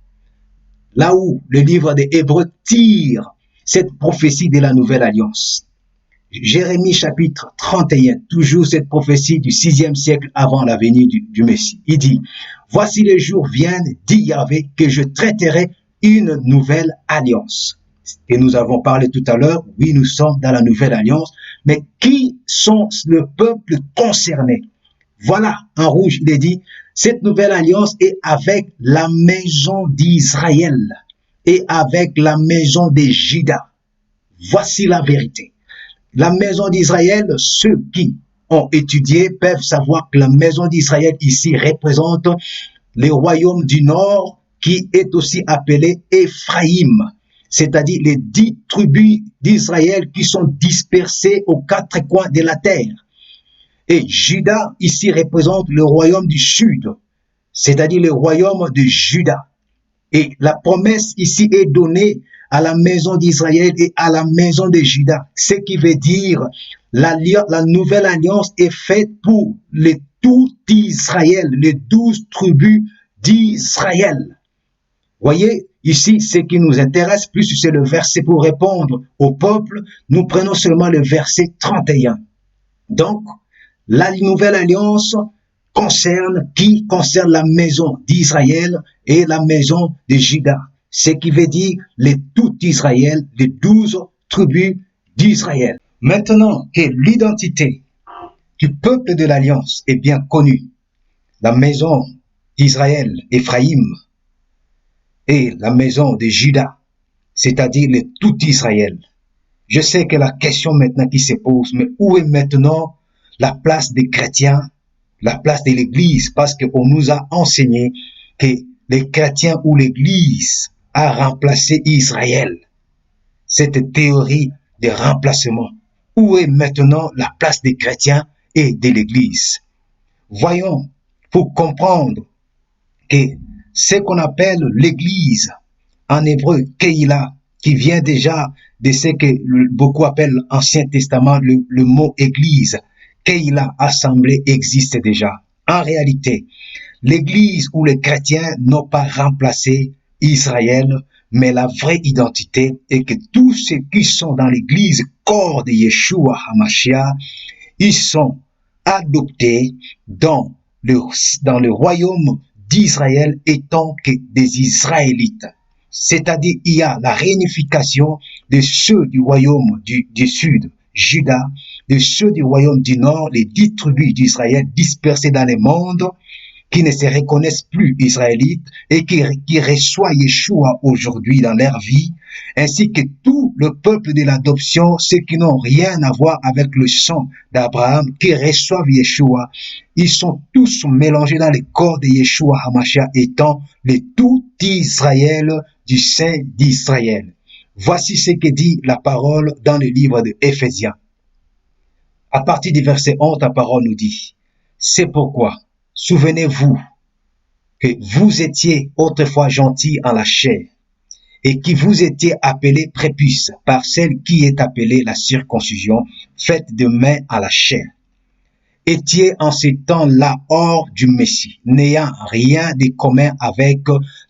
là où le livre des Hébreux tire cette prophétie de la nouvelle alliance. Jérémie chapitre 31, toujours cette prophétie du 6e siècle avant la venue du Messie. Il dit, voici les jours viennent, dit Yahvé, que je traiterai une nouvelle alliance. Et nous avons parlé tout à l'heure, oui, nous sommes dans la nouvelle alliance, mais qui sont le peuple concerné? Voilà, en rouge, il est dit, cette nouvelle alliance est avec la maison d'Israël et avec la maison de Juda. Voici la vérité. La maison d'Israël, ceux qui ont étudié peuvent savoir que la maison d'Israël ici représente le royaume du nord qui est aussi appelé Éphraïm, c'est-à-dire les 10 tribus d'Israël qui sont dispersées aux 4 coins de la terre. Et Juda ici représente le royaume du sud, c'est-à-dire le royaume de Juda. Et la promesse ici est donnée à la maison d'Israël et à la maison de Juda. Ce qui veut dire la nouvelle alliance est faite pour tout Israël, les 12 tribus d'Israël. Voyez, ici, ce qui nous intéresse plus, c'est le verset pour répondre au peuple. Nous prenons seulement le verset 31. Donc, la nouvelle alliance concerne la maison d'Israël et la maison de Juda. Ce qui veut dire tout Israël, les 12 tribus d'Israël. Maintenant que l'identité du peuple de l'alliance est bien connue, la maison d'Israël, Éphraïm, et la maison de Juda, c'est-à-dire tout Israël. Je sais que la question maintenant qui se pose, mais où est maintenant la place des chrétiens, la place de l'Église, parce qu'on nous a enseigné que les chrétiens ou l'Église a remplacé Israël. Cette théorie de remplacement. Où est maintenant la place des chrétiens et de l'Église? Voyons, pour comprendre que ce qu'on appelle l'Église, en hébreu, Keïla, qui vient déjà de ce que beaucoup appellent Ancien Testament, le mot Église, Keïla, assemblée, existe déjà. En réalité, l'Église ou les chrétiens n'ont pas remplacé Israël, mais la vraie identité est que tous ceux qui sont dans l'Église, corps de Yeshua HaMashiach, ils sont adoptés dans le royaume d'Israël étant que des Israélites. C'est-à-dire, il y a la réunification de ceux du royaume du sud, Juda, de ceux du royaume du nord, les 10 tribus d'Israël dispersées dans le monde, qui ne se reconnaissent plus israélites et qui reçoivent Yeshua aujourd'hui dans leur vie, ainsi que tout le peuple de l'adoption, ceux qui n'ont rien à voir avec le sang d'Abraham, qui reçoivent Yeshua, ils sont tous mélangés dans le corps de Yeshua HaMashiach, étant le tout Israël du Saint d'Israël. Voici ce que dit la parole dans le livre de Éphésiens. À partir du verset 11, la parole nous dit, « C'est pourquoi, souvenez-vous que vous étiez autrefois gentils en la chair, et que vous étiez appelés prépuces par celle qui est appelée la circoncision, faite de main à la chair. Étiez en ces temps-là hors du Messie, n'ayant rien de commun avec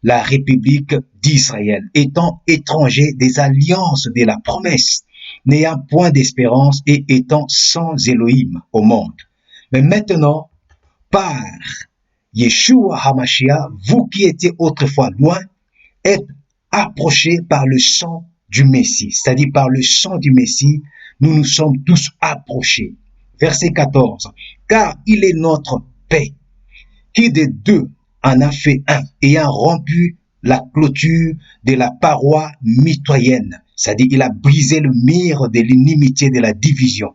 la République d'Israël, étant étrangers des alliances de la promesse, n'ayant point d'espérance et étant sans Elohim au monde. Mais maintenant, par Yeshua HaMashiach, vous qui étiez autrefois loin, êtes approchés par le sang du Messie. C'est-à-dire par le sang du Messie, nous nous sommes tous approchés. Verset 14. Car il est notre paix, qui de deux en a fait un, ayant rompu la clôture de la paroi mitoyenne. C'est-à-dire il a brisé le mur de l'inimitié de la division,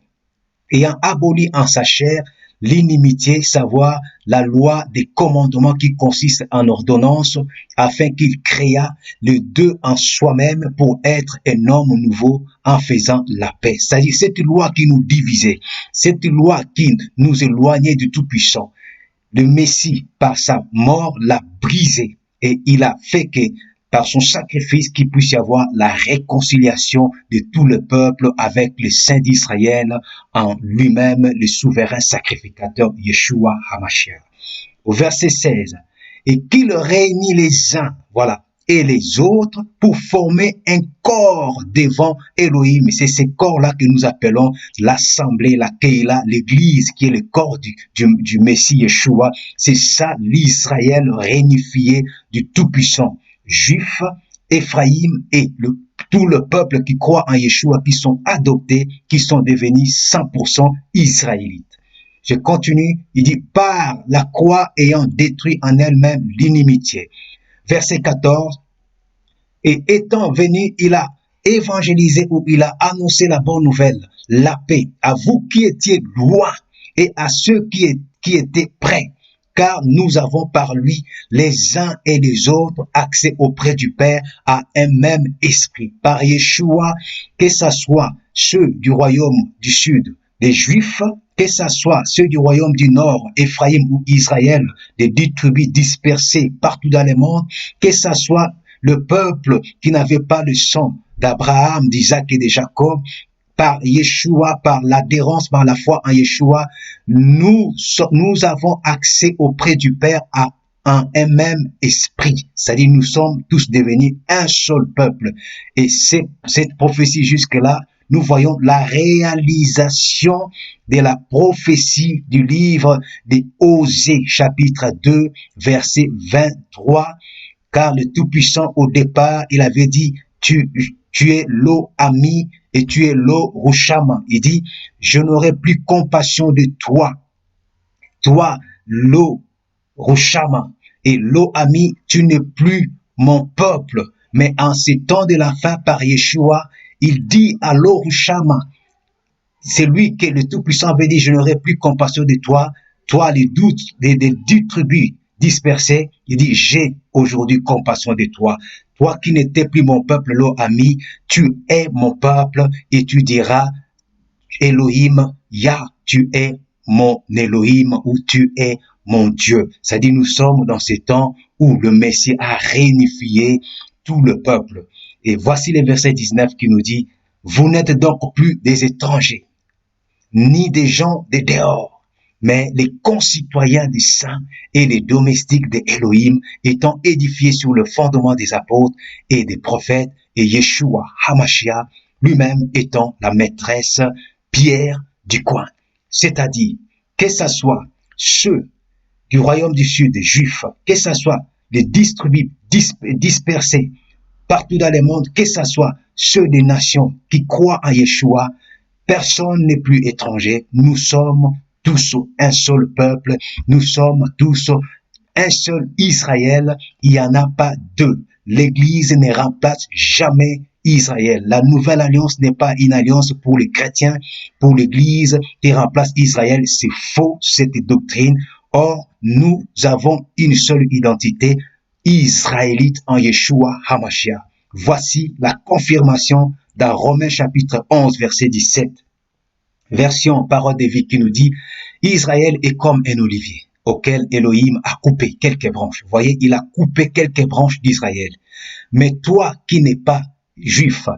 ayant aboli en sa chair l'inimitié, savoir la loi des commandements qui consiste en ordonnance, afin qu'il créât les deux en soi-même pour être un homme nouveau en faisant la paix. C'est-à-dire cette loi qui nous divisait, cette loi qui nous éloignait du Tout-Puissant. Le Messie, par sa mort, l'a brisé et il a fait que par son sacrifice qu'il puisse y avoir la réconciliation de tout le peuple avec le Saint d'Israël en lui-même, le souverain sacrificateur Yeshua HaMashiach. Au verset 16, et qu'il réunit les uns, voilà, et les autres pour former un corps devant Elohim. C'est ce corps-là que nous appelons l'assemblée, la Keila, l'église qui est le corps du Messie Yeshua. C'est ça l'Israël réunifié du Tout-Puissant. Juifs, Éphraïm et tout le peuple qui croit en Yeshua, qui sont adoptés, qui sont devenus 100% israélites. Je continue, il dit, par la croix ayant détruit en elle-même l'inimitié. Verset 14, et étant venu, il a évangélisé ou il a annoncé la bonne nouvelle, la paix, à vous qui étiez loin et à ceux qui étaient près. Car nous avons par lui, les uns et les autres, accès auprès du Père à un même esprit. Par Yeshua, que ce soit ceux du royaume du sud, des Juifs, que ce soit ceux du royaume du nord, Éphraïm ou Israël, des 10 tribus dispersées partout dans le monde, que ce soit le peuple qui n'avait pas le sang d'Abraham, d'Isaac et de Jacob, par Yeshua, par l'adhérence, par la foi en Yeshua, nous avons accès auprès du Père à un même esprit. C'est-à-dire, nous sommes tous devenus un seul peuple. Et cette prophétie jusque-là, nous voyons la réalisation de la prophétie du livre des Osée, chapitre 2, verset 23. Car le Tout-Puissant, au départ, il avait dit, tu es l'eau amie, et tu es l'eau Rushama. Il dit, je n'aurai plus compassion de toi. Toi, l'eau Rushama. Et l'eau amie, tu n'es plus mon peuple. Mais en ces temps de la fin, par Yeshua, il dit à l'eau Rushama, c'est lui que le Tout-Puissant avait dit, je n'aurai plus compassion de toi. Toi, les 10 tribus dispersées, il dit, j'ai aujourd'hui compassion de toi. Toi qui n'étais plus mon peuple, l'eau ami, tu es mon peuple et tu diras, Elohim, Yah, tu es mon Elohim ou tu es mon Dieu. C'est-à-dire, nous sommes dans ces temps où le Messie a réunifié tout le peuple. Et voici le verset 19 qui nous dit, vous n'êtes donc plus des étrangers, ni des gens de dehors, mais les concitoyens des saints et les domestiques de Elohim, étant édifiés sur le fondement des apôtres et des prophètes, et Yeshua HaMashiach lui-même étant la maîtresse pierre du coin. C'est-à-dire, que ce soit ceux du royaume du sud, des Juifs, que ce soit les distribués, dispersés partout dans le monde, que ce soit ceux des nations qui croient en Yeshua, personne n'est plus étranger. Nous sommes tous un seul peuple. Nous sommes tous un seul Israël, il n'y en a pas deux. L'Église ne remplace jamais Israël. La nouvelle alliance n'est pas une alliance pour les chrétiens, pour l'Église qui remplace Israël. C'est faux, cette doctrine. Or, nous avons une seule identité, israélite en Yeshua HaMashiach. Voici la confirmation dans Romains chapitre 11, verset 17. Version Parole de vie qui nous dit, Israël est comme un olivier auquel Elohim a coupé quelques branches. Vous voyez, il a coupé quelques branches d'Israël. Mais toi qui n'es pas juif,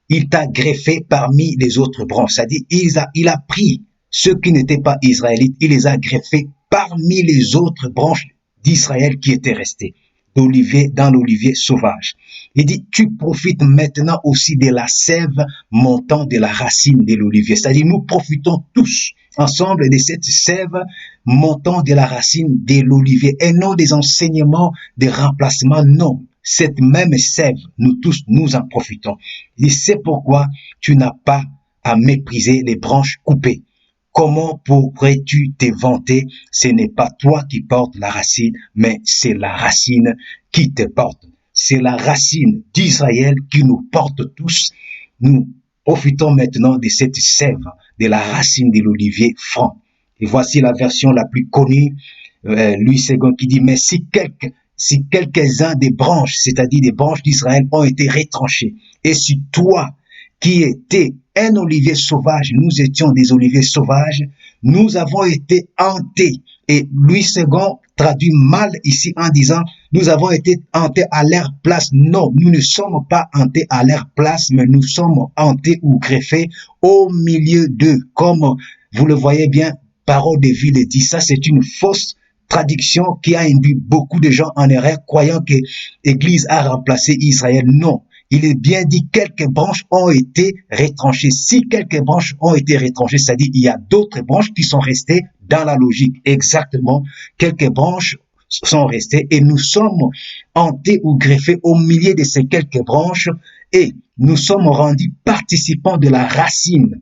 il t'a greffé parmi les autres branches. C'est-à-dire, il a pris ceux qui n'étaient pas israélites, il les a greffés parmi les autres branches d'Israël qui étaient restées dans l'olivier sauvage. Il dit, tu profites maintenant aussi de la sève montant de la racine de l'olivier. C'est-à-dire, nous profitons tous ensemble de cette sève montant de la racine de l'olivier et non des enseignements de remplacement, non. Cette même sève, nous tous, nous en profitons. Il dit, c'est pourquoi tu n'as pas à mépriser les branches coupées. Comment pourrais-tu te vanter? Ce n'est pas toi qui portes la racine, mais c'est la racine qui te porte. C'est la racine d'Israël qui nous porte tous. Nous profitons maintenant de cette sève, de la racine de l'olivier franc. Et voici la version la plus connue, Louis II, qui dit, mais si quelques-uns des branches, c'est-à-dire des branches d'Israël, ont été retranchés, et si toi, qui étais un olivier sauvage, nous étions des oliviers sauvages, nous avons été hantés. Et Louis II traduit mal ici en disant, nous avons été hantés à leur place. Non, nous ne sommes pas hantés à leur place, mais nous sommes hantés ou greffés au milieu d'eux. Comme vous le voyez bien, Parole de vie le dit, ça c'est une fausse traduction qui a induit beaucoup de gens en erreur, croyant que l'Église a remplacé Israël. Non. Il est bien dit, quelques branches ont été retranchées. Si quelques branches ont été retranchées, c'est-à-dire il y a d'autres branches qui sont restées dans la logique. Exactement, quelques branches sont restées et nous sommes hantés ou greffés au milieu de ces quelques branches et nous sommes rendus participants de la racine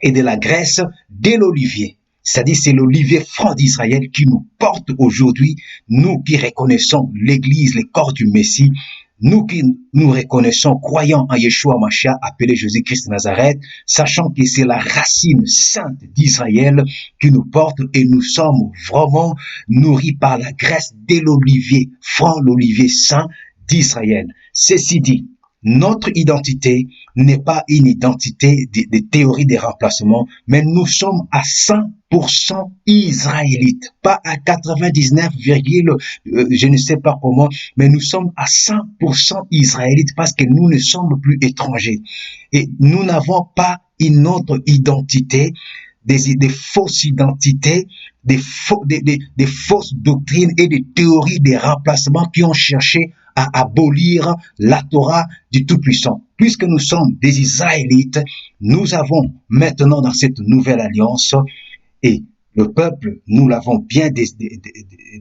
et de la graisse de l'olivier. C'est-à-dire c'est l'olivier franc d'Israël qui nous porte aujourd'hui, nous qui reconnaissons l'Église, le corps du Messie, nous qui nous reconnaissons croyants en Yeshua Mashiach, appelé Jésus-Christ de Nazareth, sachant que c'est la racine sainte d'Israël qui nous porte et nous sommes vraiment nourris par la graisse de l'olivier franc, l'olivier saint d'Israël. Ceci dit, notre identité n'est pas une identité de théorie des remplacements, mais nous sommes à 100% israélites, pas à 99, je ne sais pas comment, mais nous sommes à 100% israélites parce que nous ne sommes plus étrangers. Et nous n'avons pas une autre identité, des fausses identités, des fausses doctrines et des théories des remplacements qui ont cherché à abolir la Torah du Tout-Puissant. Puisque nous sommes des Israélites, nous avons maintenant dans cette nouvelle alliance, et le peuple, nous l'avons bien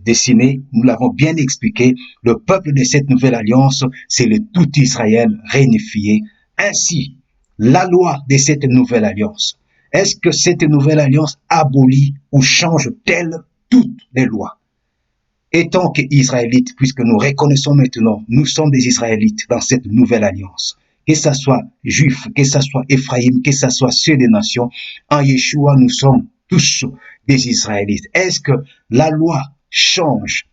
dessiné, nous l'avons bien expliqué, le peuple de cette nouvelle alliance, c'est le tout Israël réunifié. Ainsi, la loi de cette nouvelle alliance, est-ce que cette nouvelle alliance abolit ou change-t-elle toutes les lois? Étant qu'Israélites, puisque nous reconnaissons maintenant, nous sommes des Israélites dans cette nouvelle alliance, que ce soit Juifs, que ce soit Ephraïm, que ce soit ceux des nations, en Yeshua, nous sommes tous des Israélites. Est-ce que la loi change?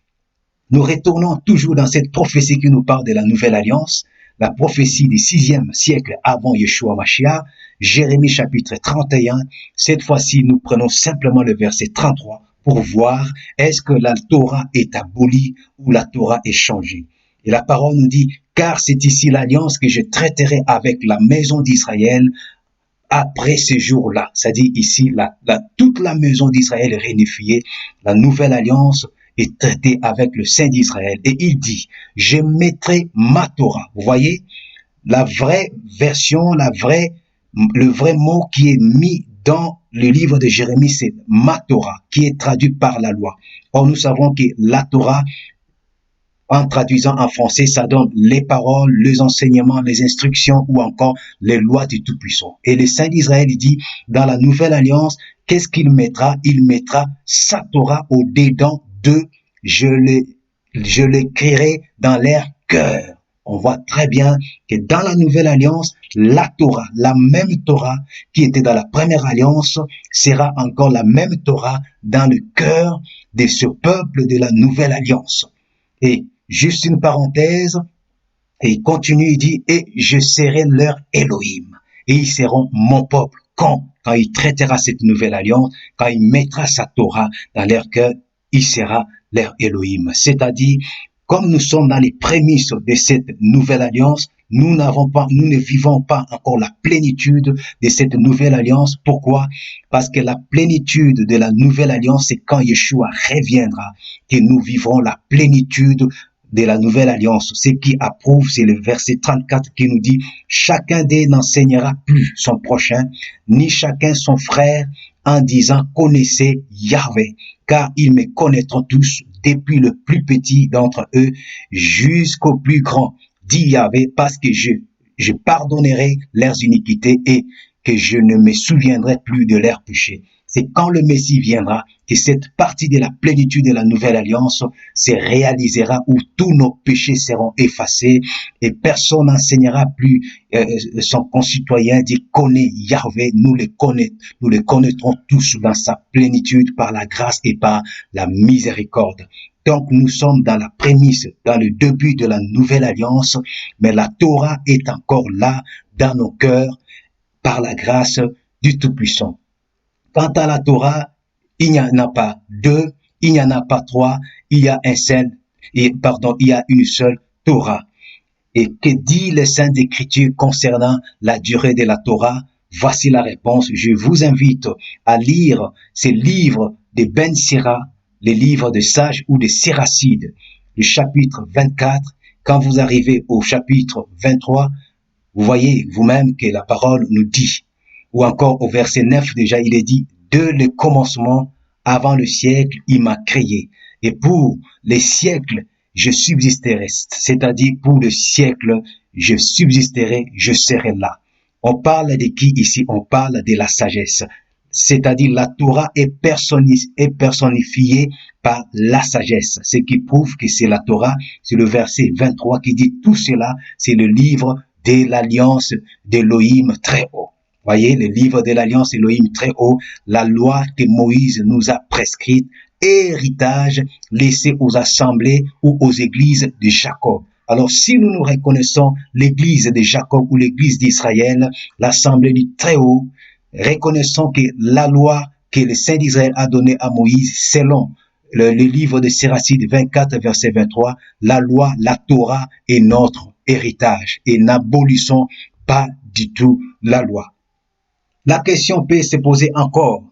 Nous retournons toujours dans cette prophétie qui nous parle de la nouvelle alliance, la prophétie du 6e siècle avant Yeshua Mashiach, Jérémie chapitre 31. Cette fois-ci, nous prenons simplement le verset 33 pour voir est-ce que la Torah est abolie ou la Torah est changée. Et la parole nous dit, car c'est ici l'alliance que je traiterai avec la maison d'Israël après ces jours-là. C'est-à-dire ici, toute la maison d'Israël est réunifiée, la nouvelle alliance est traitée avec le Saint d'Israël. Et il dit, je mettrai ma Torah. Vous voyez, la vraie version, le vrai mot qui est mis dans le livre de Jérémie, c'est ma Torah, qui est traduit par la loi. Or, nous savons que la Torah, en traduisant en français, ça donne les paroles, les enseignements, les instructions ou encore les lois du Tout-Puissant. Et le Saint d'Israël, il dit, dans la nouvelle alliance, qu'est-ce qu'il mettra? Il mettra sa Torah au-dedans de je l'écrirai dans leur cœur. On voit très bien que dans la nouvelle alliance, la Torah, la même Torah qui était dans la première alliance, sera encore la même Torah dans le cœur de ce peuple de la nouvelle alliance. Et juste une parenthèse, et il continue, il dit, et je serai leur Elohim, et ils seront mon peuple. Quand il traitera cette nouvelle alliance, quand il mettra sa Torah dans leur cœur, il sera leur Elohim. C'est-à-dire, comme nous sommes dans les prémices de cette nouvelle alliance, nous ne vivons pas encore la plénitude de cette nouvelle alliance. Pourquoi? Parce que la plénitude de la nouvelle alliance, c'est quand Yeshua reviendra que nous vivrons la plénitude de la nouvelle alliance. Ce qui approuve, c'est le verset 34 qui nous dit, chacun d'eux n'enseignera plus son prochain, ni chacun son frère, en disant, connaissez Yahvé, car ils me connaîtront tous, depuis le plus petit d'entre eux jusqu'au plus grand, dit Yahvé, parce que je pardonnerai leurs iniquités et que je ne me souviendrai plus de leurs péchés. C'est quand le Messie viendra que cette partie de la plénitude de la nouvelle alliance se réalisera, où tous nos péchés seront effacés et personne n'enseignera plus son concitoyen dit connaît Yahvé, nous le connaîtrons tous dans sa plénitude par la grâce et par la miséricorde. Donc nous sommes dans la prémisse, dans le début de la nouvelle alliance, mais la Torah est encore là dans nos cœurs par la grâce du Tout-Puissant. Quant à la Torah, il n'y en a pas deux, il n'y en a pas trois, il y a une seule Torah. Et que dit les Saintes Écritures concernant la durée de la Torah? Voici la réponse. Je vous invite à lire ces livres de Ben Sira, les livres de sages ou de Siracide, le chapitre 24. Quand vous arrivez au chapitre 23, vous voyez vous-même que la parole nous dit, ou encore au verset 9 déjà, il est dit, de le commencement, avant le siècle, il m'a créé. Et pour les siècles, je subsisterai. C'est-à-dire, pour le siècle, je subsisterai, je serai là. On parle de qui ici? On parle de la sagesse. C'est-à-dire, la Torah est personnifiée par la sagesse. Ce qui prouve que c'est la Torah, c'est le verset 23 qui dit, tout cela, c'est le livre de l'alliance d'Élohim très haut. Voyez, le livre de l'alliance Elohim très haut, la loi que Moïse nous a prescrite, héritage laissé aux assemblées ou aux églises de Jacob. Alors, si nous nous reconnaissons l'église de Jacob ou l'église d'Israël, l'assemblée du très haut, reconnaissons que la loi que le Saint d'Israël a donnée à Moïse, selon le livre de Siracide 24, verset 23, la loi, la Torah est notre héritage et n'abolissons pas du tout la loi. La question peut se poser encore,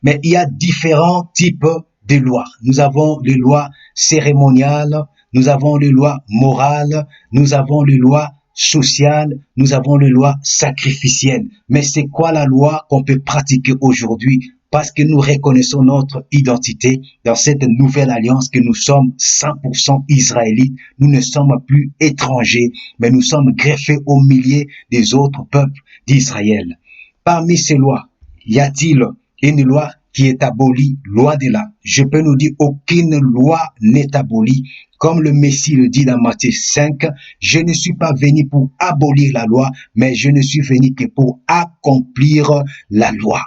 mais il y a différents types de lois. Nous avons les lois cérémoniales, nous avons les lois morales, nous avons les lois sociales, nous avons les lois sacrificielles. Mais c'est quoi la loi qu'on peut pratiquer aujourd'hui? Parce que nous reconnaissons notre identité dans cette nouvelle alliance, que nous sommes 100% israélites. Nous ne sommes plus étrangers, mais nous sommes greffés au milieu des autres peuples d'Israël. Parmi ces lois, y a-t-il une loi qui est abolie? Loin de là. Je peux nous dire, aucune loi n'est abolie. Comme le Messie le dit dans Matthieu 5, je ne suis pas venu pour abolir la loi, mais je ne suis venu que pour accomplir la loi.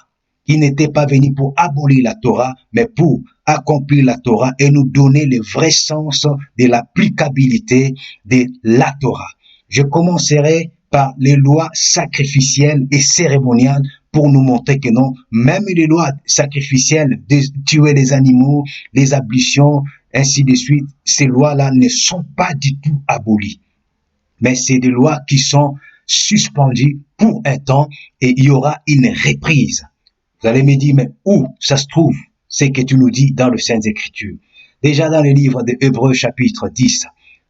Il n'était pas venu pour abolir la Torah, mais pour accomplir la Torah et nous donner le vrai sens de l'applicabilité de la Torah. Je commencerai par les lois sacrificielles et cérémoniales pour nous montrer que non, même les lois sacrificielles de tuer les animaux, les ablutions, ainsi de suite, ces lois-là ne sont pas du tout abolies. Mais c'est des lois qui sont suspendues pour un temps et il y aura une reprise. Vous allez me dire, mais où ça se trouve? C'est que tu nous dis dans le Saintes Écritures. Déjà dans le livre de Hébreux chapitre 10,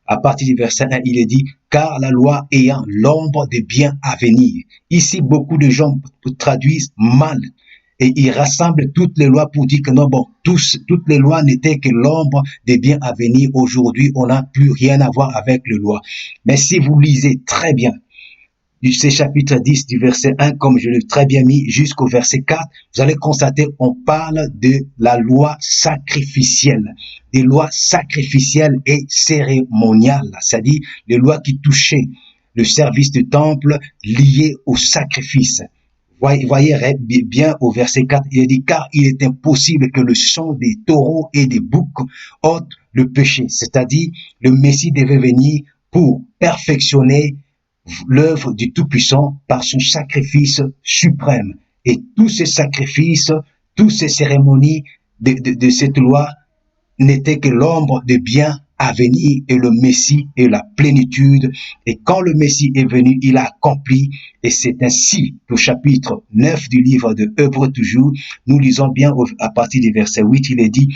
à partir du verset 1, il est dit, car la loi ayant l'ombre des biens à venir. Ici, beaucoup de gens traduisent mal et ils rassemblent toutes les lois pour dire que non, bon, toutes les lois n'étaient que l'ombre des biens à venir. Aujourd'hui, on n'a plus rien à voir avec les lois. Mais si vous lisez très bien c'est chapitre 10 du verset 1, comme je l'ai très bien mis, jusqu'au verset 4, vous allez constater, on parle de la loi sacrificielle, des lois sacrificielles et cérémoniales, c'est-à-dire les lois qui touchaient le service du temple lié au sacrifice. Voyez bien au verset 4, il est dit, car il est impossible que le sang des taureaux et des boucs ôte le péché, c'est-à-dire le Messie devait venir pour perfectionner l'œuvre du Tout-Puissant par son sacrifice suprême. Et tous ces sacrifices, toutes ces cérémonies de cette loi n'étaient que l'ombre de bien à venir, et le Messie est la plénitude. Et quand le Messie est venu, il a accompli. Et c'est ainsi qu'au chapitre 9 du livre de Hébreux toujours, nous lisons bien à partir du verset 8, il est dit,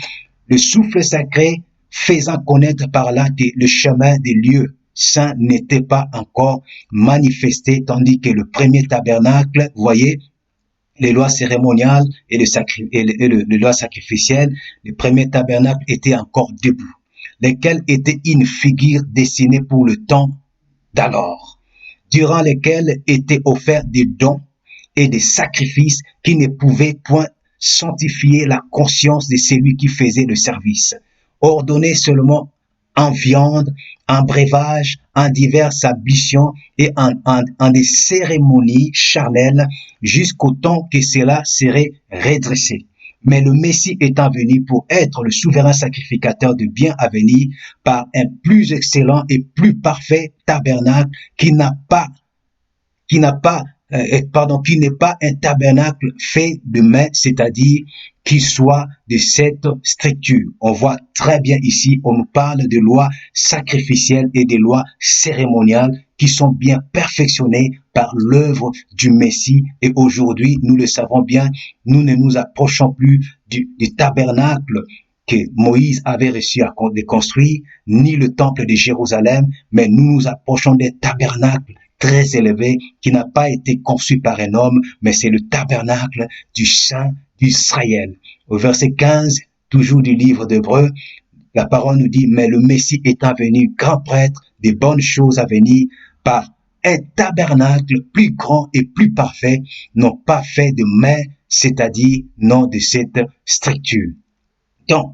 le souffle sacré faisant connaître par là que le chemin des lieux saints n'était pas encore manifesté, tandis que le premier tabernacle, vous voyez, les lois cérémoniales et les lois sacrificielles, le premier tabernacle était encore debout, lesquels étaient une figure dessinée pour le temps d'alors, durant lesquels étaient offerts des dons et des sacrifices qui ne pouvaient point sanctifier la conscience de celui qui faisait le service, ordonnés seulement en viande, en breuvage, en diverses ablutions et en des cérémonies charnelles, jusqu'au temps que cela serait redressé. Mais le Messie étant venu pour être le souverain sacrificateur de bien à venir par un plus excellent et plus parfait tabernacle qui n'est pas un tabernacle fait de main, c'est-à-dire qui soit de cette structure. On voit très bien ici, on nous parle de lois sacrificielles et des lois cérémoniales qui sont bien perfectionnées par l'œuvre du Messie. Et aujourd'hui, nous le savons bien, nous ne nous approchons plus du tabernacle que Moïse avait réussi à construire, ni le temple de Jérusalem, mais nous nous approchons des tabernacles très élevé qui n'a pas été conçu par un homme, mais c'est le tabernacle du Saint d'Israël. Au verset 15, toujours du livre d'Hébreux, la parole nous dit, mais le Messie étant venu grand prêtre des bonnes choses à venir par un tabernacle plus grand et plus parfait, non pas fait de main, c'est-à-dire non de cette structure. Donc,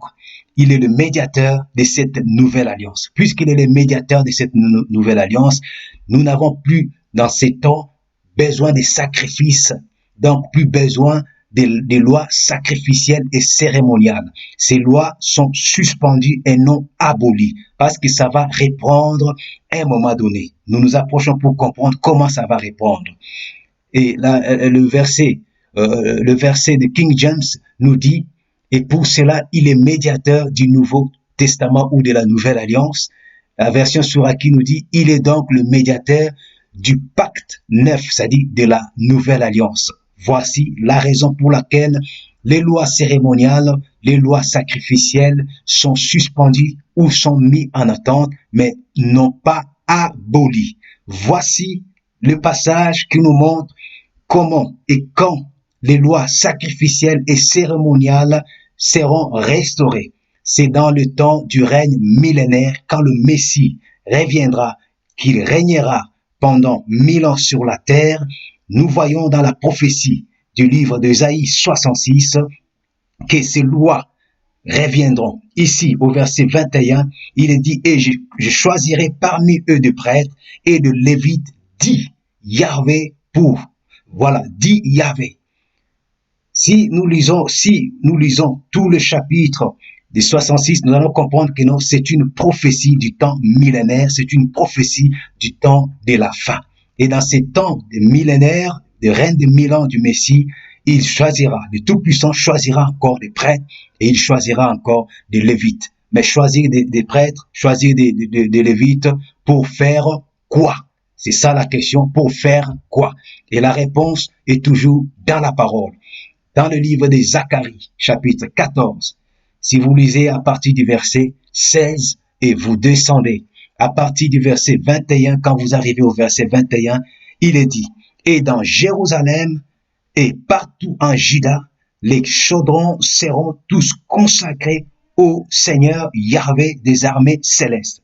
il est le médiateur de cette nouvelle alliance. Puisqu'il est le médiateur de cette nouvelle alliance, nous n'avons plus dans ces temps besoin des sacrifices, donc plus besoin des lois sacrificielles et cérémoniales. Ces lois sont suspendues et non abolies parce que ça va reprendre à un moment donné. Nous nous approchons pour comprendre comment ça va reprendre. Et là, le verset de King James nous dit, et pour cela, il est médiateur du Nouveau Testament ou de la Nouvelle Alliance. La version Souraki nous dit, il est donc le médiateur du pacte neuf, c'est-à-dire de la Nouvelle Alliance. Voici la raison pour laquelle les lois cérémoniales, les lois sacrificielles sont suspendues ou sont mises en attente, mais non pas abolies. Voici le passage qui nous montre comment et quand les lois sacrificielles et cérémoniales seront restaurées. C'est dans le temps du règne millénaire, quand le Messie reviendra, qu'il régnera pendant 1000 ans sur la terre. Nous voyons dans la prophétie du livre d'Ésaïe 66 que ces lois reviendront. Ici, au verset 21, il est dit, et je choisirai parmi eux des prêtres et de Lévites, dit Yahvé pour. Voilà, dit Yahvé. Si nous lisons tout le chapitre de 66, nous allons comprendre que non, c'est une prophétie du temps millénaire, c'est une prophétie du temps de la fin. Et dans ces temps de millénaire, de règne de 1000 ans du Messie, il choisira, le Tout-Puissant choisira encore des prêtres et il choisira encore des Lévites. Mais choisir des prêtres, choisir des Lévites pour faire quoi? C'est ça la question, pour faire quoi? Et la réponse est toujours dans la parole. Dans le livre de Zacharie, chapitre 14, si vous lisez à partir du verset 16 et vous descendez à partir du verset 21, quand vous arrivez au verset 21, il est dit, et dans Jérusalem et partout en Juda, les chaudrons seront tous consacrés au Seigneur Yahvé des armées célestes.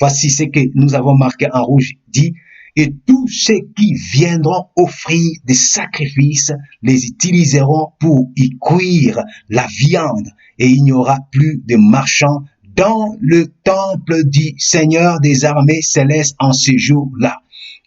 Voici ce que nous avons marqué en rouge, dit, et tous ceux qui viendront offrir des sacrifices les utiliseront pour y cuire la viande, et il n'y aura plus de marchands dans le temple du Seigneur des armées célestes en ce jour-là.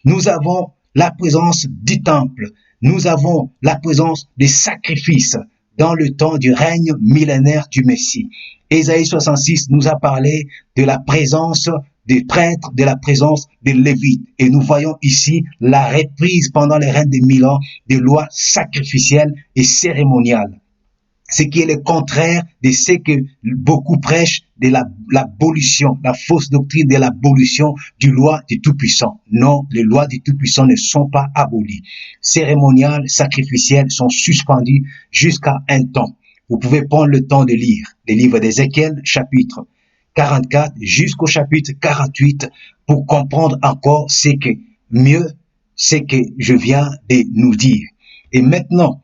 Nous avons la présence du temple, nous avons la présence des sacrifices dans le temps du règne millénaire du Messie. Ésaïe 66 nous a parlé de la présence des prêtres, de la présence des Lévites. Et nous voyons ici la reprise pendant les règnes de 1000 ans des lois sacrificielles et cérémoniales. Ce qui est le contraire de ce que beaucoup prêchent de l'abolition, la fausse doctrine de l'abolition du loi du Tout-Puissant. Non, les lois du Tout-Puissant ne sont pas abolies. Cérémoniales, sacrificielles sont suspendues jusqu'à un temps. Vous pouvez prendre le temps de lire les livres d'Ézéchiel, chapitre 44 jusqu'au chapitre 48 pour comprendre encore ce que je viens de nous dire. Et maintenant,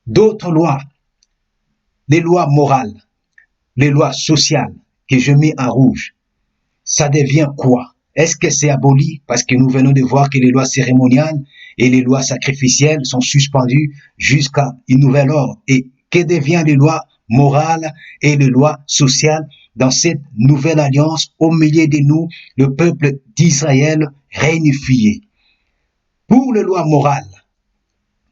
d'autres lois, les lois morales, les lois sociales que je mets en rouge, ça devient quoi? Est-ce que c'est aboli? Parce que nous venons de voir que les lois cérémoniales et les lois sacrificielles sont suspendues jusqu'à une nouvelle ordre. Et que deviennent les lois morales et les lois sociales dans cette nouvelle alliance au milieu de nous, le peuple d'Israël réunifié? Pour les lois morales,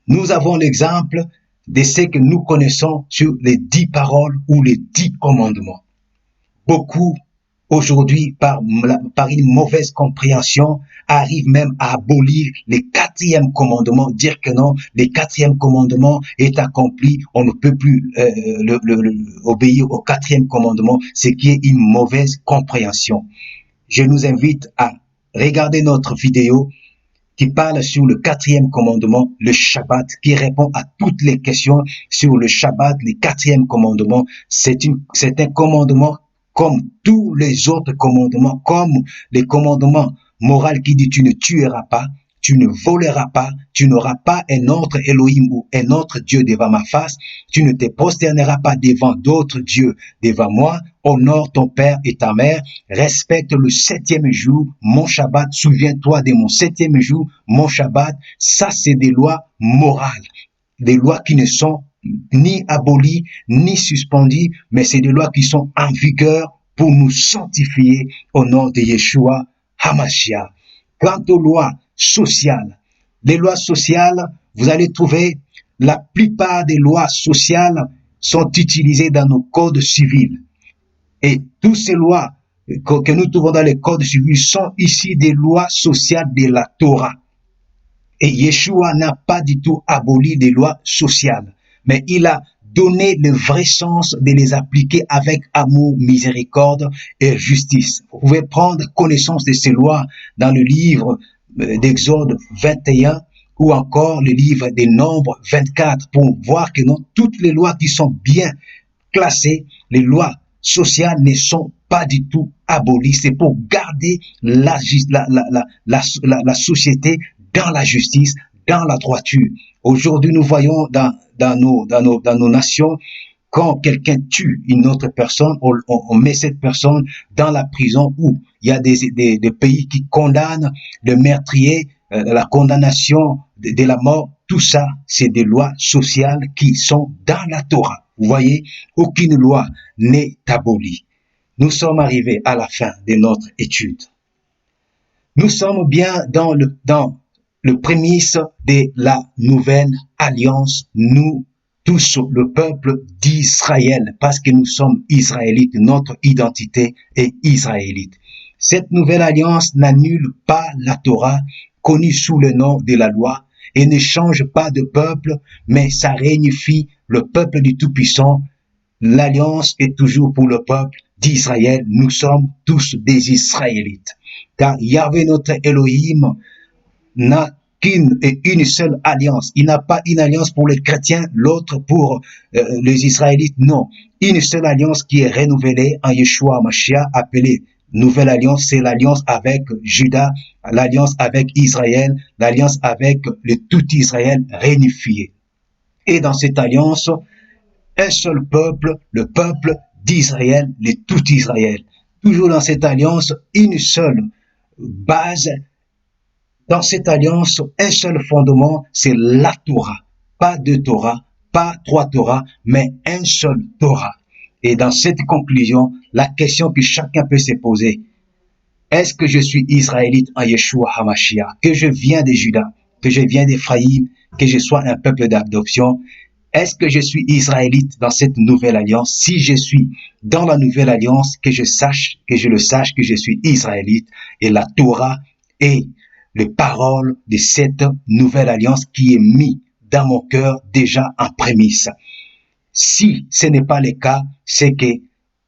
nous avons l'exemple de ce que nous connaissons sur les 10 paroles ou les 10 commandements. Beaucoup, aujourd'hui, par une mauvaise compréhension, arrivent même à abolir le 4e commandement, dire que non, le 4e commandement est accompli, on ne peut plus obéir au 4e commandement, ce qui est une mauvaise compréhension. Je nous invite à regarder notre vidéo qui parle sur le 4e commandement, le Shabbat, qui répond à toutes les questions sur le Shabbat, le 4e commandement. C'est un commandement comme tous les autres commandements, comme les commandements moraux qui dit tu ne tueras pas, tu ne voleras pas, tu n'auras pas un autre Elohim ou un autre Dieu devant ma face, tu ne te prosterneras pas devant d'autres dieux devant moi, honore ton père et ta mère, respecte le 7e jour, mon Shabbat, souviens-toi de mon 7e jour, mon Shabbat. Ça, c'est des lois morales, des lois qui ne sont ni abolies, ni suspendues, mais c'est des lois qui sont en vigueur pour nous sanctifier au nom de Yeshua HaMashiach. Quant aux lois sociales, les lois sociales, vous allez trouver la plupart des lois sociales sont utilisées dans nos codes civils. Et toutes ces lois que nous trouvons dans les codes civils sont ici des lois sociales de la Torah. Et Yeshua n'a pas du tout aboli des lois sociales, mais il a donné le vrai sens de les appliquer avec amour, miséricorde et justice. Vous pouvez prendre connaissance de ces lois dans le livre d'Exode 21 ou encore le livre des Nombres 24 pour voir que non, toutes les lois qui sont bien classées, les lois sociales ne sont pas du tout abolies. C'est pour garder la société dans la justice, dans la droiture. Aujourd'hui, nous voyons dans nos nations, quand quelqu'un tue une autre personne, on met cette personne dans la prison, où il y a des pays qui condamnent le meurtrier, la condamnation de la mort. Tout ça, c'est des lois sociales qui sont dans la Torah. Vous voyez, aucune loi n'est abolie. Nous sommes arrivés à la fin de notre étude. Nous sommes bien dans le prémisse de la nouvelle alliance, nous tous, le peuple d'Israël, parce que nous sommes israélites, notre identité est israélite. Cette nouvelle alliance n'annule pas la Torah, connue sous le nom de la loi, et ne change pas de peuple, mais ça réunifie le peuple du Tout-Puissant. L'alliance est toujours pour le peuple d'Israël. Nous sommes tous des Israélites. Car Yahvé, notre Elohim, n'a qu'une et une seule alliance. Il n'a pas une alliance pour les chrétiens, l'autre pour les Israélites. Non, une seule alliance qui est renouvelée en Yeshua Mashiach, appelée nouvelle alliance. C'est l'alliance avec Juda, l'alliance avec Israël, l'alliance avec le tout Israël réunifié. Et dans cette alliance, un seul peuple, le peuple d'Israël, le tout Israël. Toujours dans cette alliance, une seule base Dans cette alliance, un seul fondement, c'est la Torah. Pas deux Torah, pas trois Torah, mais un seul Torah. Et dans cette conclusion, la question que chacun peut se poser, est-ce que je suis israélite en Yeshua HaMashiach, que je viens de Juda, que je viens d'Éphraïm, que je sois un peuple d'adoption? Est-ce que je suis israélite dans cette nouvelle alliance? Si je suis dans la nouvelle alliance, que je le sache que je suis israélite, et la Torah est les paroles de cette nouvelle alliance qui est mise dans mon cœur déjà en prémisse. Si ce n'est pas le cas, c'est que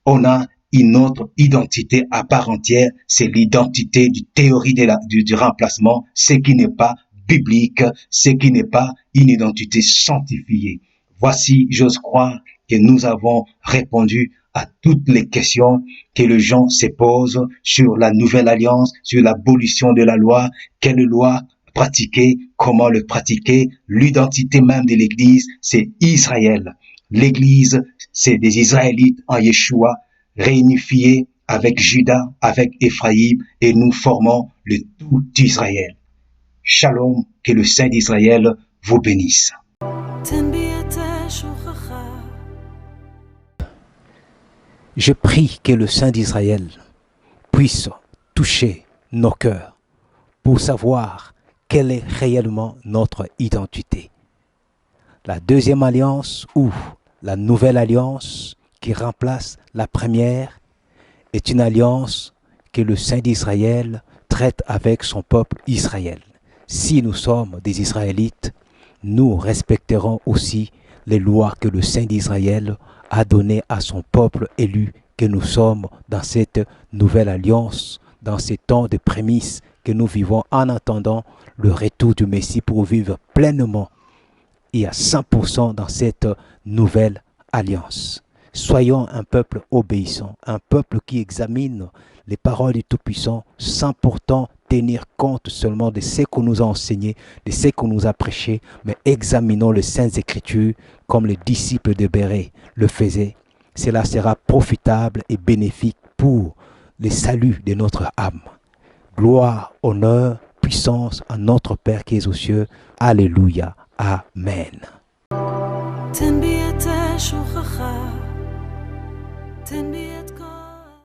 on a une autre identité à part entière, c'est l'identité du théorie du remplacement, ce qui n'est pas biblique, ce qui n'est pas une identité sanctifiée. Voici, j'ose croire que nous avons répondu à toutes les questions que les gens se posent sur la nouvelle alliance, sur l'abolition de la loi, quelle loi pratiquer, comment le pratiquer, l'identité même de l'Église, c'est Israël. L'Église, c'est des Israélites en Yeshua, réunifiés avec Juda, avec Éphraïm, et nous formons le tout d'Israël. Shalom, que le Saint d'Israël vous bénisse. Je prie que le Saint d'Israël puisse toucher nos cœurs pour savoir quelle est réellement notre identité. La deuxième alliance ou la nouvelle alliance qui remplace la première est une alliance que le Saint d'Israël traite avec son peuple Israël. Si nous sommes des Israélites, nous respecterons aussi les lois que le Saint d'Israël a données à son peuple élu, que nous sommes dans cette nouvelle alliance, dans ces temps de prémices que nous vivons en attendant le retour du Messie pour vivre pleinement et à 100% dans cette nouvelle alliance. Soyons un peuple obéissant, un peuple qui examine les paroles du Tout-Puissant sans pourtant tenir compte seulement de ce qu'on nous a enseigné, de ce qu'on nous a prêché, mais examinons les Saintes Écritures comme les disciples de Bérée le faisaient. Cela sera profitable et bénéfique pour le salut de notre âme. Gloire, honneur, puissance à notre Père qui est aux cieux. Alléluia. Amen. תן בי את שוכחה, תן בי